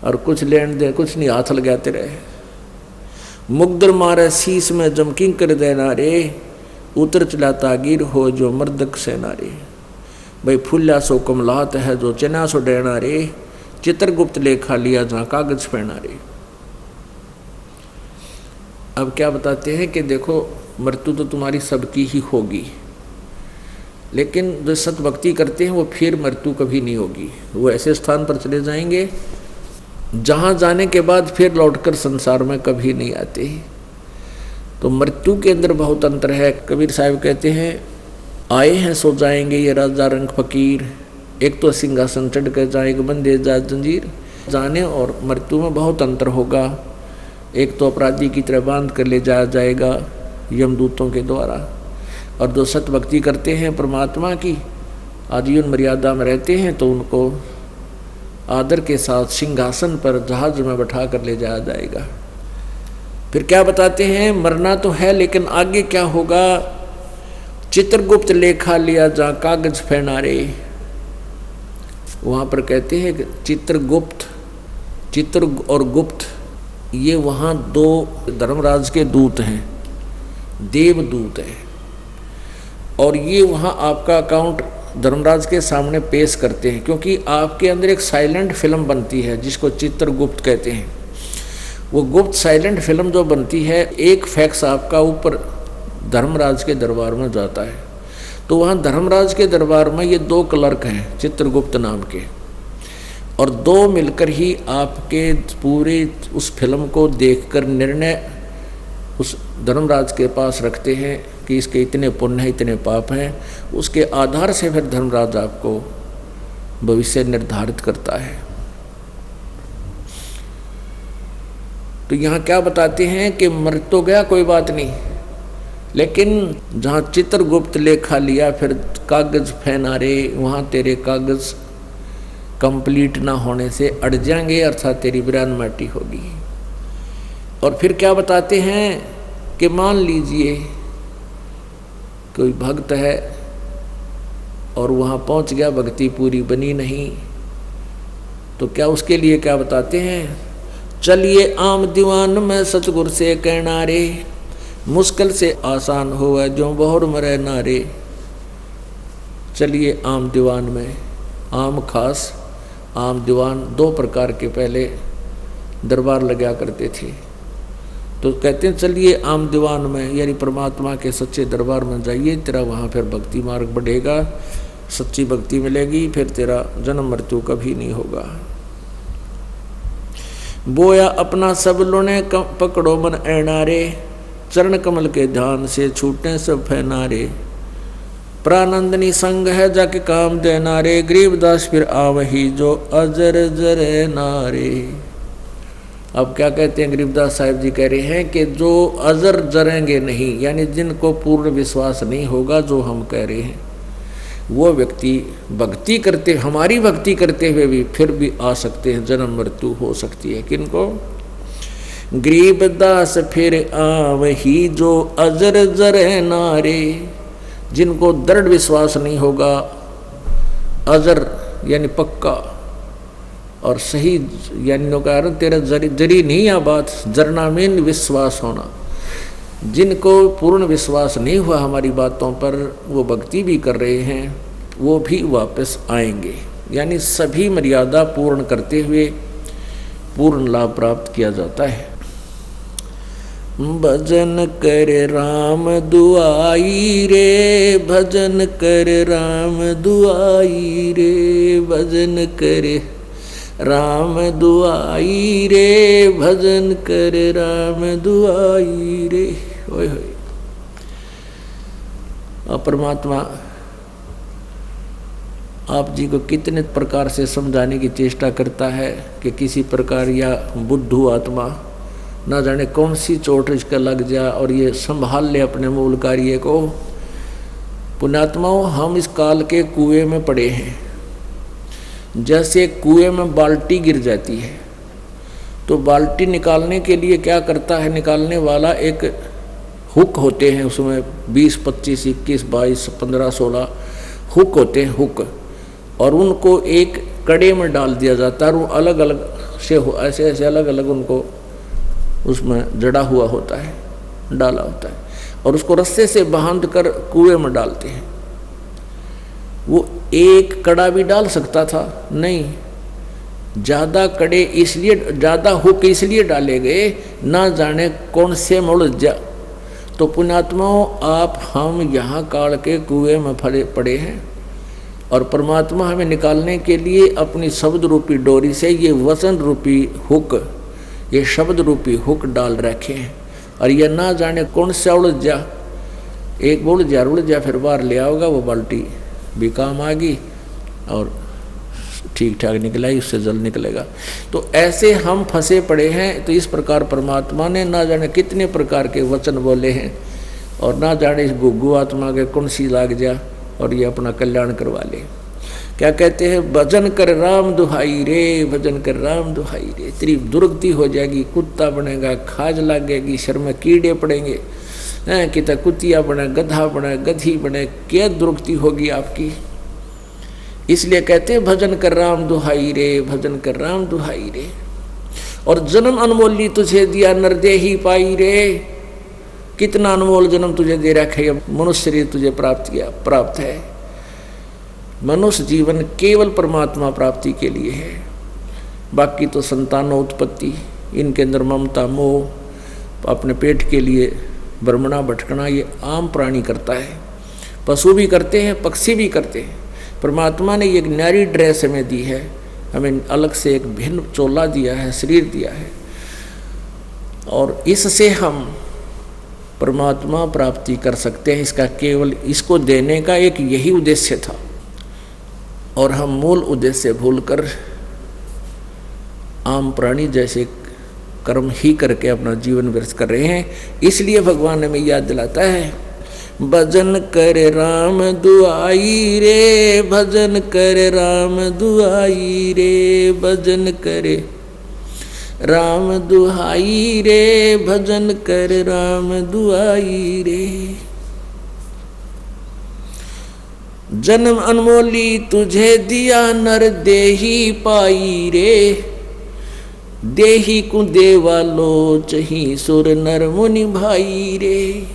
और कुछ लेन दे कुछ नहीं हाथ लगा तेरे। मुग्दर मारे शीश में जमकिंग कर देना रे, उतर चला तागीर हो जो मर्दक सेना रे। भाई फुल्ला सो कमलात है जो चना सो डेना रे, चित्रगुप्त लेखा लिया जहाँ कागज पहना रे। अब क्या बताते हैं कि देखो मृत्यु तो तुम्हारी सबकी ही होगी, लेकिन जो सत भक्ति करते हैं वो फिर मृत्यु कभी नहीं होगी। वो ऐसे स्थान पर चले जाएंगे जहाँ जाने के बाद फिर लौटकर संसार में कभी नहीं आते। तो मृत्यु के अंदर बहुत अंतर है। कबीर साहब कहते हैं आए हैं सो जाएंगे ये राजा रंग फकीर, एक तो सिंहासन चढ़ कर जाएगा बंदे जा जंजीर। जाने और मृत्यु में बहुत अंतर होगा। एक तो अपराधी की तरह बांध कर ले जाया जाएगा यमदूतों के द्वारा, और जो सत भक्ति करते हैं परमात्मा की, आजीवन मर्यादा में रहते हैं, तो उनको आदर के साथ सिंहासन पर जहाज में बैठा कर ले जाया जाएगा। फिर क्या बताते हैं, मरना तो है लेकिन आगे क्या होगा। चित्रगुप्त लेखा लिया जहाँ कागज फैनारे, वहाँ पर कहते हैं कि चित्रगुप्त, चित्र और गुप्त ये वहाँ दो धर्मराज के दूत हैं, देवदूत हैं, और ये वहाँ आपका अकाउंट धर्मराज के सामने पेश करते हैं, क्योंकि आपके अंदर एक साइलेंट फिल्म बनती है जिसको चित्रगुप्त कहते हैं। वो गुप्त साइलेंट फिल्म जो बनती है, एक फैक्स आपका ऊपर धर्मराज के दरबार में जाता है, तो वहाँ धर्मराज के दरबार में ये दो क्लर्क हैं चित्रगुप्त नाम के, और दो मिलकर ही आपके पूरे उस फिल्म को देखकर निर्णय उस धर्मराज के पास रखते हैं कि इसके इतने पुण्य हैं, इतने पाप हैं। उसके आधार से फिर धर्मराज आपको भविष्य निर्धारित करता है। तो यहाँ क्या बताते हैं कि मर तो गया कोई बात नहीं, लेकिन जहाँ चित्रगुप्त लेखा लिया फिर कागज फैनारे, वहाँ तेरे कागज कंप्लीट ना होने से अड़ जाएंगे, अर्थात तेरी बिरान माटी होगी। और फिर क्या बताते हैं कि मान लीजिए कोई भक्त है और वहाँ पहुँच गया, भक्ति पूरी बनी नहीं, तो क्या उसके लिए क्या बताते हैं, चलिए आम दीवान में सतगुर से कहना रे, मुश्किल से आसान हुआ जो बहुर मरे नारे। चलिए आम दीवान में, आम खास आम दीवान दो प्रकार के पहले दरबार लगा करते थे, तो कहते हैं चलिए आम दीवान में, यानी परमात्मा के सच्चे दरबार में जाइए, तेरा वहाँ फिर भक्ति मार्ग बढ़ेगा, सच्ची भक्ति मिलेगी, फिर तेरा जन्म मृत्यु कभी नहीं होगा। बोया अपना सब लोने पकड़ो मन ऐनारे, चरण कमल के ध्यान से छूटे सब फैनारे। प्रानंदनी संग है जाके काम देना रे, गरीबदास फिर आवही जो अजर जरे नारे। अब क्या कहते हैं गरीबदास साहिब जी, कह रहे हैं कि जो अजर जरेंगे नहीं, यानी जिनको पूर्ण विश्वास नहीं होगा जो हम कह रहे हैं, वो व्यक्ति भक्ति करते, हमारी भक्ति करते हुए भी फिर भी आ सकते हैं, जन्म मृत्यु हो सकती है। किनको? गरीबदास फिर आवही जो अजर जरे नारे, जिनको दृढ़ विश्वास नहीं होगा, अजर यानी पक्का और सही, यानी नो कह रहे तेरा जरी नहीं आ बात, जरना में विश्वास होना, जिनको पूर्ण विश्वास नहीं हुआ हमारी बातों पर, वो भक्ति भी कर रहे हैं, वो भी वापस आएंगे। यानी सभी मर्यादा पूर्ण करते हुए पूर्ण लाभ प्राप्त किया जाता है। भजन कर राम दुआई रे, भजन कर राम दुआई रे, भजन कर राम दुआई रे, भजन कर राम दुआई रे। ओए होए, और परमात्मा आप जी को कितने प्रकार से समझाने की चेष्टा करता है कि किसी प्रकार या बुद्धू आत्मा ना जाने कौन सी चोट इसका लग जा और ये संभाल ले अपने मूल कार्य को। पुण्यात्माओं, हम इस काल के कुएं में पड़े हैं। जैसे कुएं में बाल्टी गिर जाती है तो बाल्टी निकालने के लिए क्या करता है निकालने वाला, एक हुक होते हैं, उसमें 20, 25, 21, 22, 15, 16 हुक होते हैं, हुक, और उनको एक कड़े में डाल दिया जाता है और वो अलग अलग से ऐसे ऐसे अलग अलग उनको उसमें जड़ा हुआ होता है, डाला होता है, और उसको रस्से से बांध कर कुएं में डालते हैं। वो एक कड़ा भी डाल सकता था, नहीं, ज़्यादा कड़े इसलिए, ज़्यादा हुक इसलिए डाले गए, ना जाने कौन से मुड़ जा। तो पुण्यात्माओं, आप हम यहाँ काल के कुएं में फले पड़े हैं और परमात्मा हमें निकालने के लिए अपनी शब्द रूपी डोरी से ये वचन रूपी हुक, ये शब्द रूपी हुक डाल रखे हैं, और ये ना जाने कौन सा उड़ जा, एक उड़ जा फिर बाहर ले आओगा, वो बाल्टी भी काम आ गई और ठीक ठाक निकला ही, उससे जल निकलेगा। तो ऐसे हम फंसे पड़े हैं। तो इस प्रकार परमात्मा ने ना जाने कितने प्रकार के वचन बोले हैं और ना जाने इस गुग्गू आत्मा के कौन सी लाग जा और ये अपना कल्याण करवा ले। क्या कहते हैं, भजन कर राम दुहाई रे, भजन कर राम दुहाई रे। तेरी दुर्गति हो जाएगी, कुत्ता बनेगा, खाज लगेगी, शर में कीड़े पड़ेंगे, कितना कुतिया बने, गधा बने, गधी बने, क्या दुर्गति होगी आपकी। इसलिए कहते हैं भजन कर राम दुहाई रे, भजन कर राम दुहाई रे। और जन्म अनमोली तुझे दिया नरदेही पाई रे, कितना अनमोल जन्म तुझे दे रखा है, मनुष्य शरीर तुझे प्राप्त है। मनुष्य जीवन केवल परमात्मा प्राप्ति के लिए है, बाकी तो संतानोत्पत्ति, इनके अंदर ममता मोह, अपने पेट के लिए भ्रमणा भटकना, ये आम प्राणी करता है, पशु भी करते हैं, पक्षी भी करते हैं। परमात्मा ने एक न्यारी ड्रेस हमें दी है, हमें अलग से एक भिन्न चोला दिया है, शरीर दिया है, और इससे हम परमात्मा प्राप्ति कर सकते हैं। इसका केवल इसको देने का एक यही उद्देश्य था, और हम मूल उद्देश्य भूलकर आम प्राणी जैसे कर्म ही करके अपना जीवन व्यर्थ कर रहे हैं। इसलिए भगवान हमें याद दिलाता है, भजन कर राम दुआई रे, भजन कर राम दुआई रे, भजन करे राम दुहाई रे, भजन कर राम दुआई रे। जन्म अनमोली तुझे दिया नर देही पाई रे, देही को देवा लोचही सुर नर मुनि भाई रे।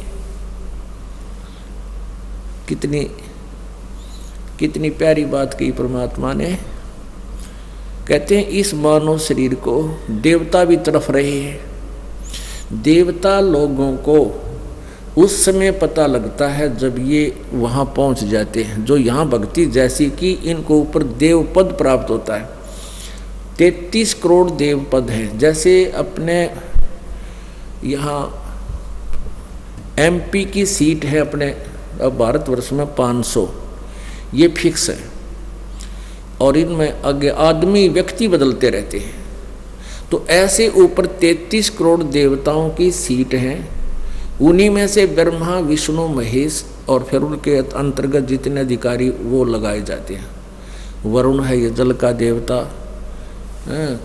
कितनी प्यारी बात कही परमात्मा ने। कहते हैं इस मानव शरीर को देवता भी तरफ रहे हैं। देवता लोगों को उस समय पता लगता है जब ये वहाँ पहुँच जाते हैं, जो यहाँ भक्ति जैसी कि इनको ऊपर देव पद प्राप्त होता है। 33 करोड़ देव पद हैं। जैसे अपने यहाँ MP की सीट है अपने भारतवर्ष में 500, ये फिक्स है, और इनमें आगे आदमी व्यक्ति बदलते रहते हैं। तो ऐसे ऊपर 33 करोड़ देवताओं की सीट हैं। उन्हीं में से ब्रह्मा विष्णु महेश और फिर उनके अंतर्गत जितने अधिकारी वो लगाए जाते हैं। वरुण है ये जल का देवता,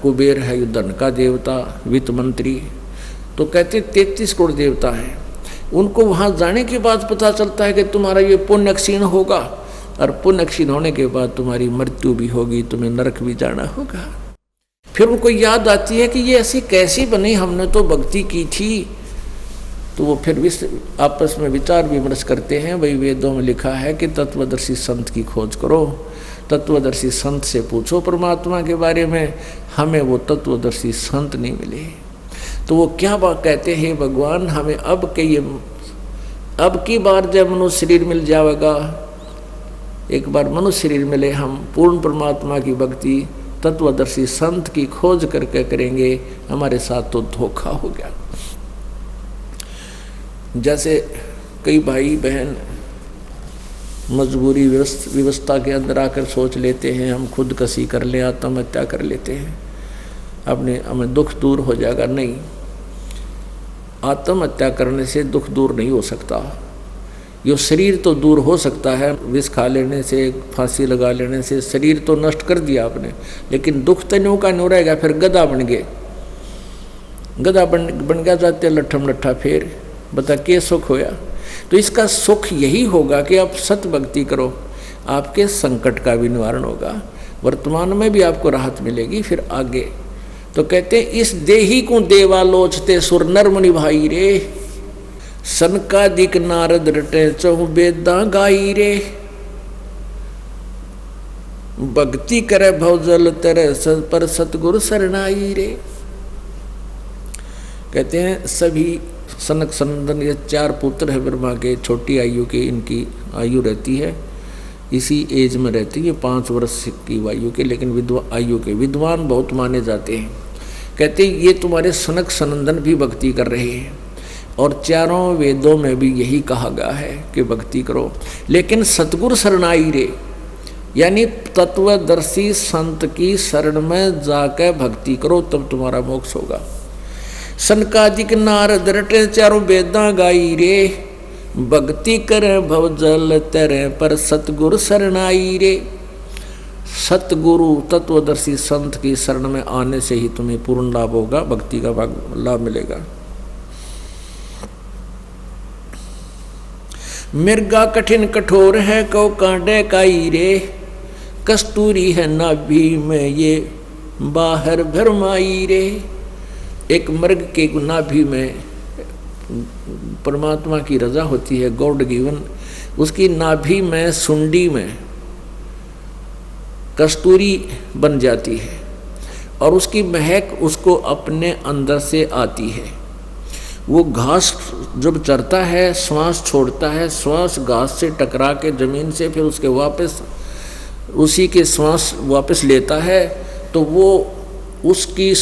कुबेर है ये धन का देवता, वित्त मंत्री। तो कहते 33 करोड़ देवता हैं। उनको वहाँ जाने के बाद पता चलता है कि तुम्हारा ये पुण्य क्षीण होगा, और पुण्य क्षीण होने के बाद तुम्हारी मृत्यु भी होगी, तुम्हें नरक भी जाना होगा। फिर उनको याद आती है कि ये ऐसी कैसी बनी, हमने तो भक्ति की थी। तो वो फिर आपस में विचार विमर्श करते हैं। भाई वेदों में लिखा है कि तत्वदर्शी संत की खोज करो, तत्वदर्शी संत से पूछो परमात्मा के बारे में। हमें वो तत्वदर्शी संत नहीं मिले। तो वो क्या बात कहते हैं, भगवान हमें अब की बार जब मनुष्य शरीर मिल जाएगा, एक बार मनुष्य शरीर मिले, हम पूर्ण परमात्मा की भक्ति तत्वदर्शी संत की खोज करके करेंगे। हमारे साथ तो धोखा हो गया। जैसे कई भाई बहन मजबूरी व्यवस्था के अंदर आकर सोच लेते हैं हम खुदकशी कर ले, आत्महत्या कर लेते हैं, हमें दुख दूर हो जाएगा। नहीं, आत्महत्या करने से दुख दूर नहीं हो सकता। ये शरीर तो दूर हो सकता है, विष खा लेने से, फांसी लगा लेने से शरीर तो नष्ट कर दिया आपने, लेकिन दुख तो न्यू का न्यू रहेगा। फिर गधा बन गए, गधा बन गया जाते लट्ठम लट्ठा, फिर बता के सुख होया। तो इसका सुख यही होगा कि आप सत भक्ति करो, आपके संकट का भी निवारण होगा, वर्तमान में भी आपको राहत मिलेगी, फिर आगे। तो कहते हैं इस देही को देवालोचते सुर नर मुनि भाई रे, सनकादिक नारद रटे चहु बेदा गाई रे, भक्ति करे भवजल तेरे पर सतगुरु शरणाई रे। कहते हैं सभी सनक सनंदन, ये 4 पुत्र है ब्रह्मा के, छोटी आयु के इनकी आयु रहती है, इसी एज में रहती है 5 वर्ष की आयु के, लेकिन आयु के विद्वान बहुत माने जाते हैं। कहते हैं ये तुम्हारे सनक सनंदन भी भक्ति कर रहे हैं, और 4 वेदों में भी यही कहा गया है कि भक्ति करो, लेकिन सतगुरु शरणाई रे, यानी तत्वदर्शी संत की शरण में जाकर भक्ति करो, तब तुम्हारा मोक्ष होगा। सनकादिक नारद रटे 4 वेदा गाई रे, भक्ति करे भवजल तेरे पर सतगुरु शरणाई रे। सतगुरु तत्वदर्शी संत की शरण में आने से ही तुम्हें पूर्ण लाभ होगा, भक्ति का लाभ मिलेगा। मृगा कठिन कठोर है कौ कांटे काई रे, कस्तूरी है नाभि में ये बाहर भरमाई रे। एक मृग के नाभि में परमात्मा की रजा होती है, गॉड गिवन। उसकी नाभि में सुंडी में कस्तूरी बन जाती है और उसकी महक उसको अपने अंदर से आती है। वो घास जब चरता है, श्वास छोड़ता है, श्वास घास से टकरा के जमीन से फिर उसके वापस उसी के श्वास वापस लेता है, तो वो उसकी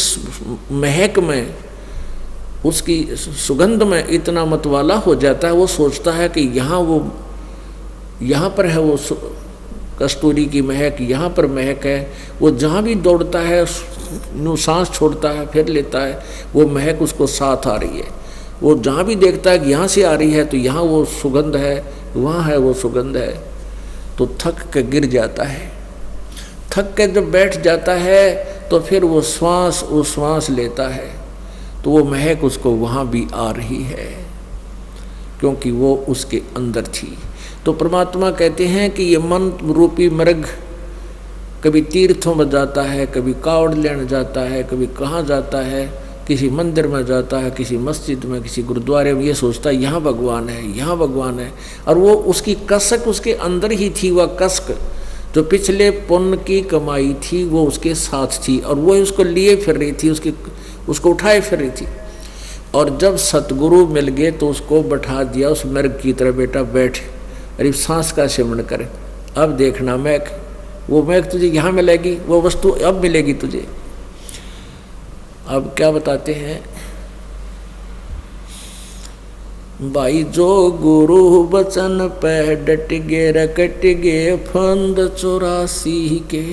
महक में, उसकी सुगंध में इतना मतवाला हो जाता है, वो सोचता है कि यहाँ पर है वो कस्तूरी की महक, यहाँ पर महक है। वो जहाँ भी दौड़ता है, सांस छोड़ता है, फिर लेता है, वो महक उसको साथ आ रही है। वो जहाँ भी देखता है कि यहाँ से आ रही है तो यहाँ वो सुगंध है, वहाँ है वो सुगंध है, तो थक के गिर जाता है। थक के जब बैठ जाता है तो फिर वो श्वास लेता है, तो वो महक उसको वहाँ भी आ रही है, क्योंकि वो उसके अंदर थी। तो परमात्मा कहते हैं कि ये मन रूपी मृग कभी तीर्थों में जाता है, कभी कावड़ लेने जाता है, कभी कहाँ जाता है, किसी मंदिर में जाता है, किसी मस्जिद में, किसी गुरुद्वारे में, ये सोचता है यहाँ भगवान है, यहाँ भगवान है। और वो उसकी कसक उसके अंदर ही थी। वह कसक जो पिछले पुण्य की कमाई थी वो उसके साथ थी और वो उसको लिए फिर रही थी, उसको उठाए फिर रही थी। और जब सतगुरु मिल गए तो उसको बैठा दिया उस मृग की तरह, बेटा बैठ, अरे सांस का सेवन करे, अब देखना महक, वो महक तुझे यहाँ मिलेगी, वो वस्तु अब मिलेगी तुझे। अब क्या बताते हैं भाई, जो गुरु बचन पे डट गे रकट गे फंद 84 के,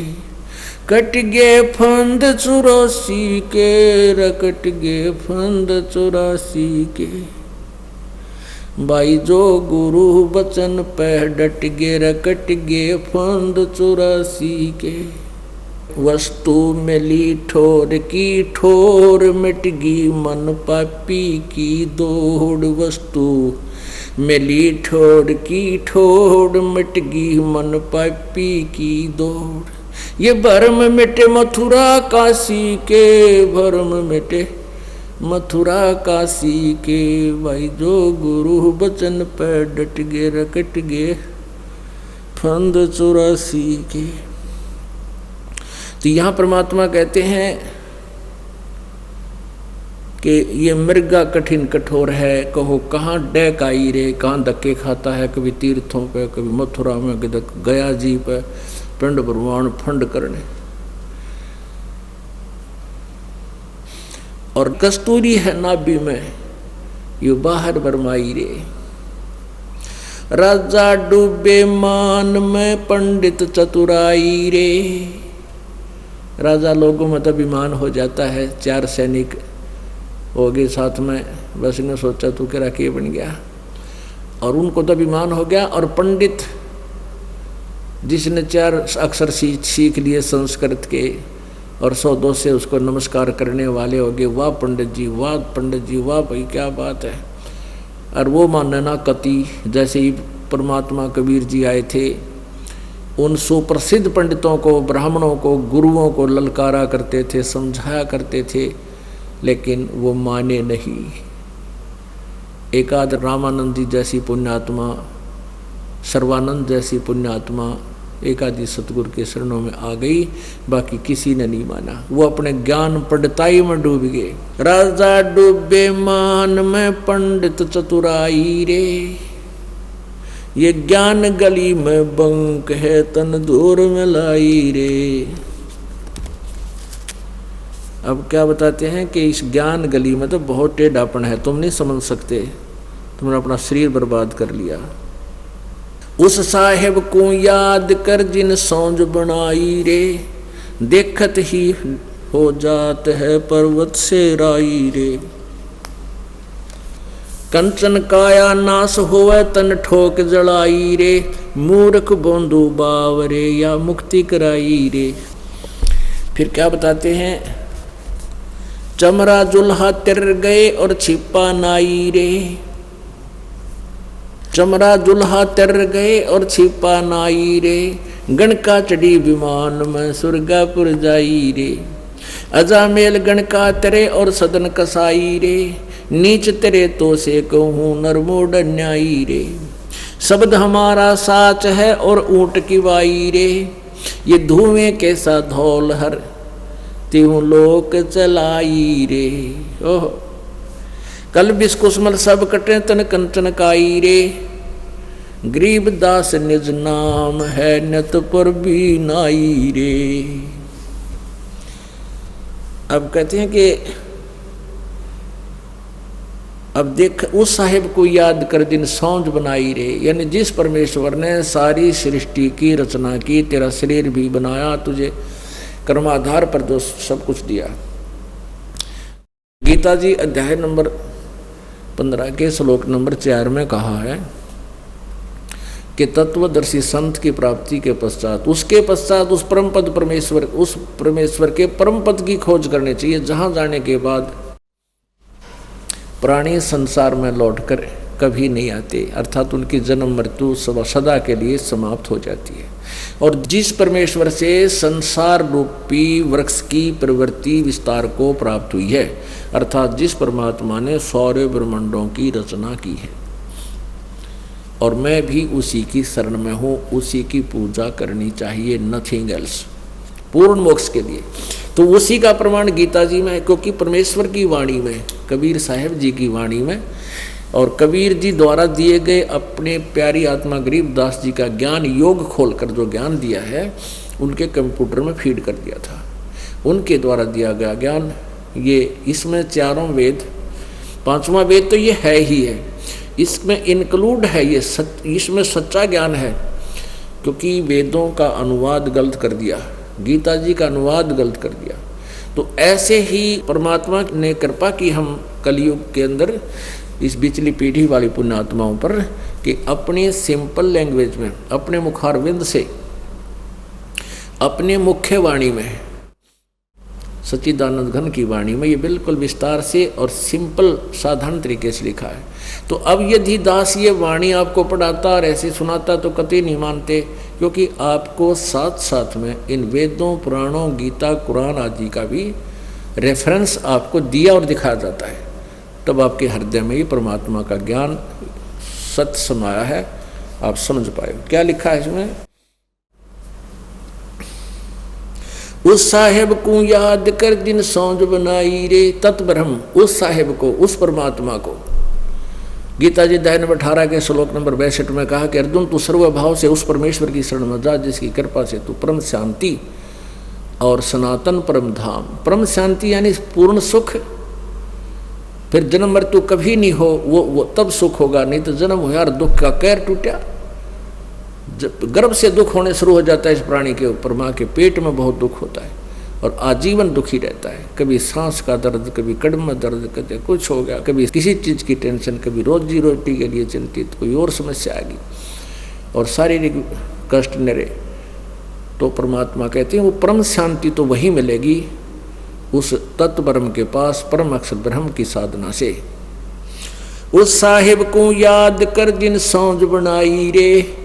कट गे फंद 84 के, रकट गे फंद 84 के। भाई जो गुरु बचन पे डट गे रकट गे फंद 84 के, वस्तु मिली ठोर की ठोर मिटगी मन पापी की दौड़, वस्तु मिली ठोर की ठोर मिटगी मन पापी की दौड़। ये भरम मिटे मथुरा काशी के, भरम मिटे मथुरा काशी के। भाई जो गुरु बचन पे डट गे रकट गे फंद 84 के। तो यहाँ परमात्मा कहते हैं कि ये मृगा कठिन कठोर है, कहो कहाँ डैक आई रे, कहाँ धक्के खाता है, कभी तीर्थों पे, कभी मथुरा में, कभी गया जी पे पिंड भगवान फंड करने। और कस्तूरी है नाभि में यू बाहर बरमाई रे। राजा डूबे मान में पंडित चतुराई रे। राजा लोगों में तो अभिमान हो जाता है, 4 सैनिक हो गए साथ में, बस ने सोचा तू क्या के बन गया, और उनको तो अभिमान हो गया। और पंडित जिसने 4 अक्षर सीख लिए संस्कृत के और 100-200 से उसको नमस्कार करने वाले हो गए, वाह पंडित जी, वाह पंडित जी, वाह भाई क्या बात है। और वो मानना कति, जैसे ही परमात्मा कबीर जी आए थे, उन सुप्रसिद्ध पंडितों को, ब्राह्मणों को, गुरुओं को ललकारा करते थे, समझाया करते थे, लेकिन वो माने नहीं। एकाध रामानंद जी जैसी पुण्यात्मा, सर्वानंद जैसी पुण्यात्मा एकादि सतगुरु के शरणों में आ गई, बाकी किसी ने नहीं माना। वो अपने ज्ञान पंडिताई में डूब गए। राजा डूबे मान में पंडित चतुराई रे, ये ज्ञान गली में बंक है तन दूर में लाई रे। अब क्या बताते हैं कि इस ज्ञान गली में तो बहुत टेढ़ापन है, तुम नहीं समझ सकते, तुमने अपना शरीर बर्बाद कर लिया। उस साहेब को याद कर जिन सौंज बनाई रे, देखत ही हो जात है पर्वत से राई रे। कंचन काया नाश होवे तन ठोक जड़ाई रे, मूर्ख बोंदू बावरे या मुक्ति कराई रे। फिर क्या बताते हैं, चमरा जुल्हा तिर गए और छिपा नाई रे, चमरा जुल्हा तिर गए और छिपा नाई रे, गणका चढ़ी विमान में सुरगापुर जाई रे, अजामेल गणका तेरे और सदन कसाई रे, नीच तेरे तो से कहूँ नरमोड न्यायी रे, शब्द हमारा साच है और ऊंट की वाई रे, ये धुएं कैसा धौल हर त्यों लोक चलाई रे। ओह कल बिस्कुस्मल सब कटे तन कंचन काई रे, गरीब दास निज नाम है नत पर भी नाई रे। अब कहते हैं कि अब देख उस साहिब को याद कर दिन सौंज बनाई रे, यानी जिस परमेश्वर ने सारी सृष्टि की रचना की, तेरा शरीर भी बनाया, तुझे कर्माधार पर जो सब कुछ दिया। गीता जी अध्याय नंबर 15 के श्लोक नंबर 4 में कहा है कि तत्वदर्शी संत की प्राप्ति के पश्चात, उसके पश्चात उस परम पद परमेश्वर, उस परमेश्वर के परम पद की खोज करनी चाहिए, जहां जाने के बाद प्राणी संसार में लौटकर कभी नहीं आते, अर्थात उनकी जन्म मृत्यु सदा के लिए समाप्त हो जाती है। और जिस परमेश्वर से संसार रूपी वृक्ष की प्रवृत्ति विस्तार को प्राप्त हुई है, अर्थात जिस परमात्मा ने सौर्य ब्रह्मांडों की रचना की है, और मैं भी उसी की शरण में हूँ, उसी की पूजा करनी चाहिए, नथिंग एल्स, पूर्ण मोक्ष के लिए। तो उसी का प्रमाण गीता जी में है, क्योंकि परमेश्वर की वाणी में, कबीर साहब जी की वाणी में और कबीर जी द्वारा दिए गए अपने प्यारी आत्मा गरीबदास जी का ज्ञान योग खोलकर जो ज्ञान दिया है, उनके कंप्यूटर में फीड कर दिया था, उनके द्वारा दिया गया ज्ञान। ये इसमें चारों वेद, पांचवा वेद तो ये है ही है, इसमें इंक्लूड है, ये इसमें सच्चा ज्ञान है, क्योंकि वेदों का अनुवाद गलत कर दिया, गीता जी का अनुवाद गलत कर दिया। तो ऐसे ही परमात्मा ने कृपा की हम कलयुग के अंदर इस बिचली पीढ़ी वाली पुण्यात्माओं पर, कि अपने सिंपल लैंग्वेज में, अपने मुखारविंद से, अपने मुख्य वाणी में, सच्चिदानंद घन की वाणी में ये बिल्कुल विस्तार से और सिंपल साधारण तरीके से लिखा है। तो अब यदि दास ये वाणी आपको पढ़ाता और ऐसे सुनाता तो कतई नहीं मानते, क्योंकि आपको साथ साथ में इन वेदों, पुराणों, गीता, कुरान आदि का भी रेफरेंस आपको दिया और दिखाया जाता है, तब आपके हृदय में ये परमात्मा का ज्ञान सत्य समाया है, आप समझ पाए। क्या लिखा है इसमें, उस साहेब को याद कर जिन सौंज बनाई रे, तत्ब्रह्म, उस साहेब को, उस परमात्मा को। गीता जी अध्याय नंबर 18 के श्लोक नंबर 62 में कहा कि अर्जुन तू सर्वभाव से उस परमेश्वर की शरण में जा, जिसकी कृपा से तू परम शांति और सनातन परम धाम, परम शांति यानी पूर्ण सुख, फिर जन्म मृत्यु कभी नहीं हो, वो तब सुख होगा, नहीं तो जन्म हो यार दुख का कैर टूटा। गर्भ से दुख होने शुरू हो जाता है इस प्राणी के ऊपर, माँ के पेट में बहुत दुख होता है और आजीवन दुखी रहता है, कभी सांस का दर्द, कभी कड़म में दर्द, कभी कुछ हो गया, कभी किसी चीज़ की टेंशन, कभी रोजी रोटी के लिए चिंतित, कोई और समस्या आ गई और शारीरिक कष्ट निरे। तो परमात्मा कहते हैं वो परम शांति तो वही मिलेगी उस तत्व ब्रह्म के पास, परम अक्षर ब्रह्म की साधना से। उस साहिब को याद कर जिन सौंज बनाई रे,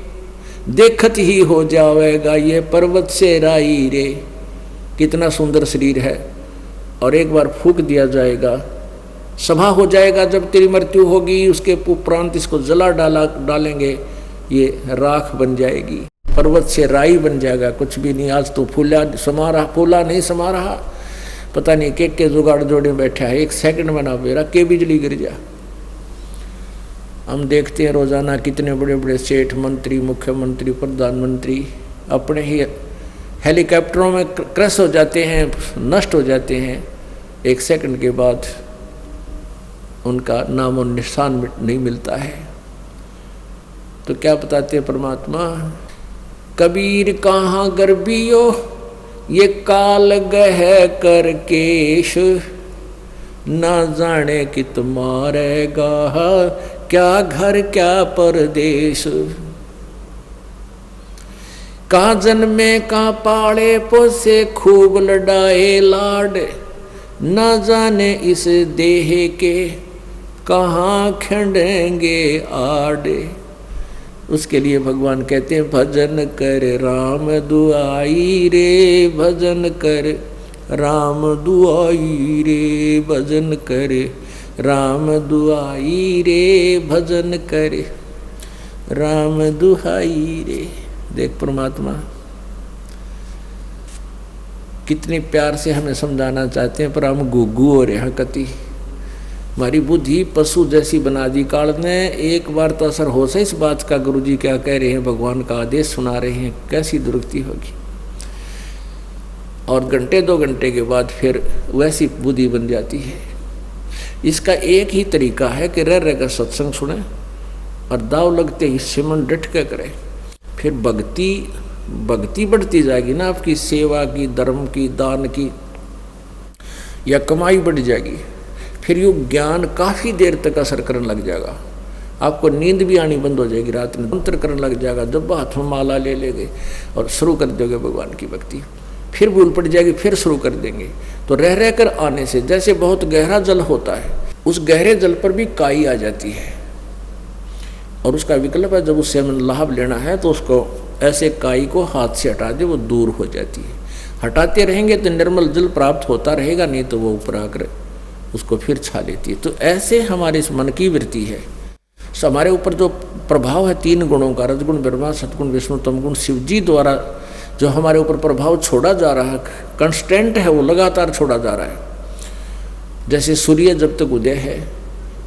देखत ही हो जाएगा ये पर्वत से राई रे। कितना सुंदर शरीर है, और एक बार फूक दिया जाएगा, सभा हो जाएगा, जब तेरी मृत्यु होगी उसके उपरांत इसको जला डालेंगे, ये राख बन जाएगी, पर्वत से राई बन जाएगा, कुछ भी नहीं। आज तो फूला नहीं समा रहा, पता नहीं के जुगाड़ जोड़े बैठा है, एक सेकंड में ना बेरा के बिजली गिर जा। हम देखते हैं रोजाना कितने बड़े बड़े सेठ, मंत्री, मुख्यमंत्री, प्रधानमंत्री अपने ही हेलीकॉप्टरों में क्रैश हो जाते हैं, नष्ट हो जाते हैं, एक सेकंड के बाद उनका नामो निशान नहीं मिलता है। तो क्या बताते हैं परमात्मा, कबीर कहाँ गर्बियो ये काल गह कर केश, ना जाने कित मारेगा, क्या घर क्या परदेश। का जन्मे का पाले पोसे, खूब लड़ाए लाड, न जाने इस देह के कहाँ खंडेंगे आड़े। उसके लिए भगवान कहते हैं भजन कर राम दुआई रे, भजन कर राम दुआई रे, भजन कर राम दुआई रे, भजन कर राम दुहाई रे। देख परमात्मा कितने प्यार से हमें समझाना चाहते हैं, पर हम गुग्गू हो रहे हैं कति। हमारी बुद्धि पशु जैसी बना दी काल ने। एक बार तो असर हो से इस बात का, गुरुजी क्या कह रहे हैं, भगवान का आदेश सुना रहे हैं, कैसी दुर्गति होगी। और घंटे 2 घंटे के बाद फिर वैसी बुद्धि बन जाती है। इसका एक ही तरीका है कि रह रहकर सत्संग सुने और दाव लगते ही सिमन डट के करें। फिर भक्ति बढ़ती जाएगी ना, आपकी सेवा की, धर्म की, दान की, या कमाई बढ़ जाएगी। फिर ये ज्ञान काफ़ी देर तक असर करने लग जाएगा। आपको नींद भी आनी बंद हो जाएगी, रात में मंत्र करने लग जाएगा। जब हाथ में माला ले लेंगे और शुरू कर दोगे भगवान की भक्ति, फिर भूल पड़ जाएगी, फिर शुरू कर देंगे। तो रह रह कर आने से, जैसे बहुत गहरा जल होता है, उस गहरे जल पर भी काई आ जाती है और उसका विकल्प है, जब उससे हमें लाभ लेना है तो उसको ऐसे काई को हाथ से हटा दे, वो दूर हो जाती है। हटाते रहेंगे तो निर्मल जल प्राप्त होता रहेगा, नहीं तो वो ऊपर आकर उसको फिर छा लेती है। तो ऐसे हमारे इस मन की वृत्ति है। हमारे ऊपर जो प्रभाव है 3 गुणों का, रजगुण, ब्रह्मा, सतगुण, विष्णु, तमगुण, शिव जी द्वारा जो हमारे ऊपर प्रभाव छोड़ा जा रहा है, कंस्टेंट है, वो लगातार छोड़ा जा रहा है। जैसे सूर्य जब तक उदय है,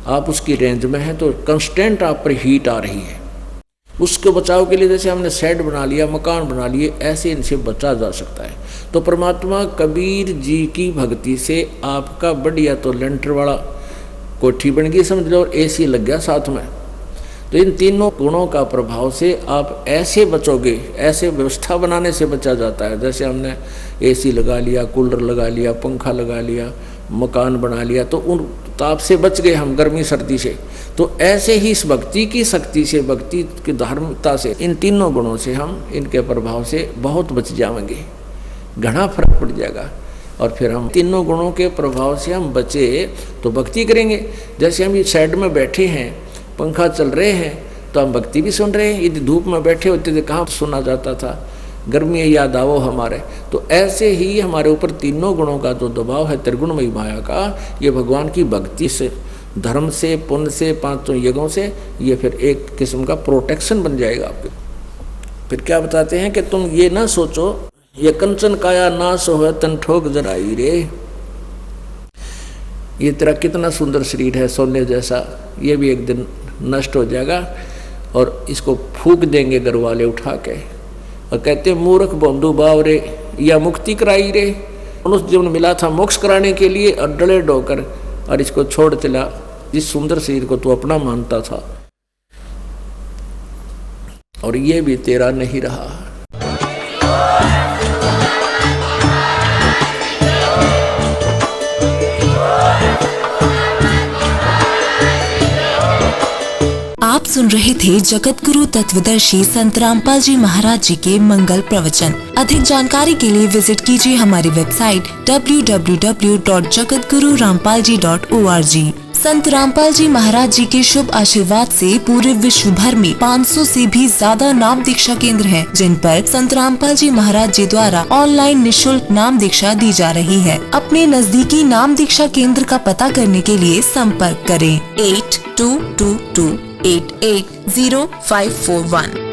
आप उसकी रेंज में हैं तो कंस्टेंट आप पर हीट आ रही है। उसके बचाव के लिए जैसे हमने शेड बना लिया, मकान बना लिए, ऐसे इनसे बचा जा सकता है। तो परमात्मा कबीर जी की भक्ति से आपका बढ़िया तो लेंटर वाला कोठी बन गई समझ लो, और एसी लग गया साथ में। तो इन तीनों गुणों का प्रभाव से आप ऐसे बचोगे, ऐसे व्यवस्था बनाने से बचा जाता है। जैसे हमने एसी लगा लिया, कूलर लगा लिया, पंखा लगा लिया, मकान बना लिया, तो उन ताप से बच गए हम, गर्मी सर्दी से। तो ऐसे ही इस भक्ति की शक्ति से, भक्ति की धार्मिकता से, इन तीनों गुणों से हम, इनके प्रभाव से बहुत बच जाएंगे, घना फर्क पड़ जाएगा। और फिर हम तीनों गुणों के प्रभाव से हम बचे तो भक्ति करेंगे। जैसे हम इस साइड में बैठे हैं, पंखा चल रहे हैं, तो हम भक्ति भी सुन रहे हैं। यदि धूप में बैठे होते तो कहाँ सुना जाता था, गर्मी याद आओ हमारे। तो ऐसे ही हमारे ऊपर तीनों गुणों का जो दबाव है, त्रिगुणमयी माया का, ये भगवान की भक्ति से, धर्म से, पुण्य से, 5 यज्ञों से, ये फिर एक किस्म का प्रोटेक्शन बन जाएगा आपके। फिर क्या बताते हैं कि तुम ये ना सोचो ये कंचन काया नाश हो तन ठोक जराई रे, ये तेरा कितना सुंदर शरीर है सोने जैसा, ये भी एक दिन नष्ट हो जाएगा। और इसको फूक देंगे घर वाले उठा के, और कहते मूर्ख बंधु बाव रे, या मुक्ति कराई रे। मनुष्य जीवन मिला था मोक्ष कराने के लिए, और डले डोकर और इसको छोड़ चला, जिस सुंदर शरीर को तू अपना मानता था, और ये भी तेरा नहीं रहा। आप सुन रहे थे जगत गुरु तत्वदर्शी संत रामपाल जी महाराज जी के मंगल प्रवचन। अधिक जानकारी के लिए विजिट कीजिए हमारी वेबसाइट www.jagatgururampalji.org। संत रामपाल जी महाराज जी के शुभ आशीर्वाद से पूरे विश्व भर में 500 से भी ज्यादा नाम दीक्षा केंद्र हैं, जिन पर संत रामपाल जी महाराज जी द्वारा ऑनलाइन निशुल्क नाम दीक्षा दी जा रही है। अपने नजदीकी नाम दीक्षा केंद्र का पता करने के लिए संपर्क करें 8222880541।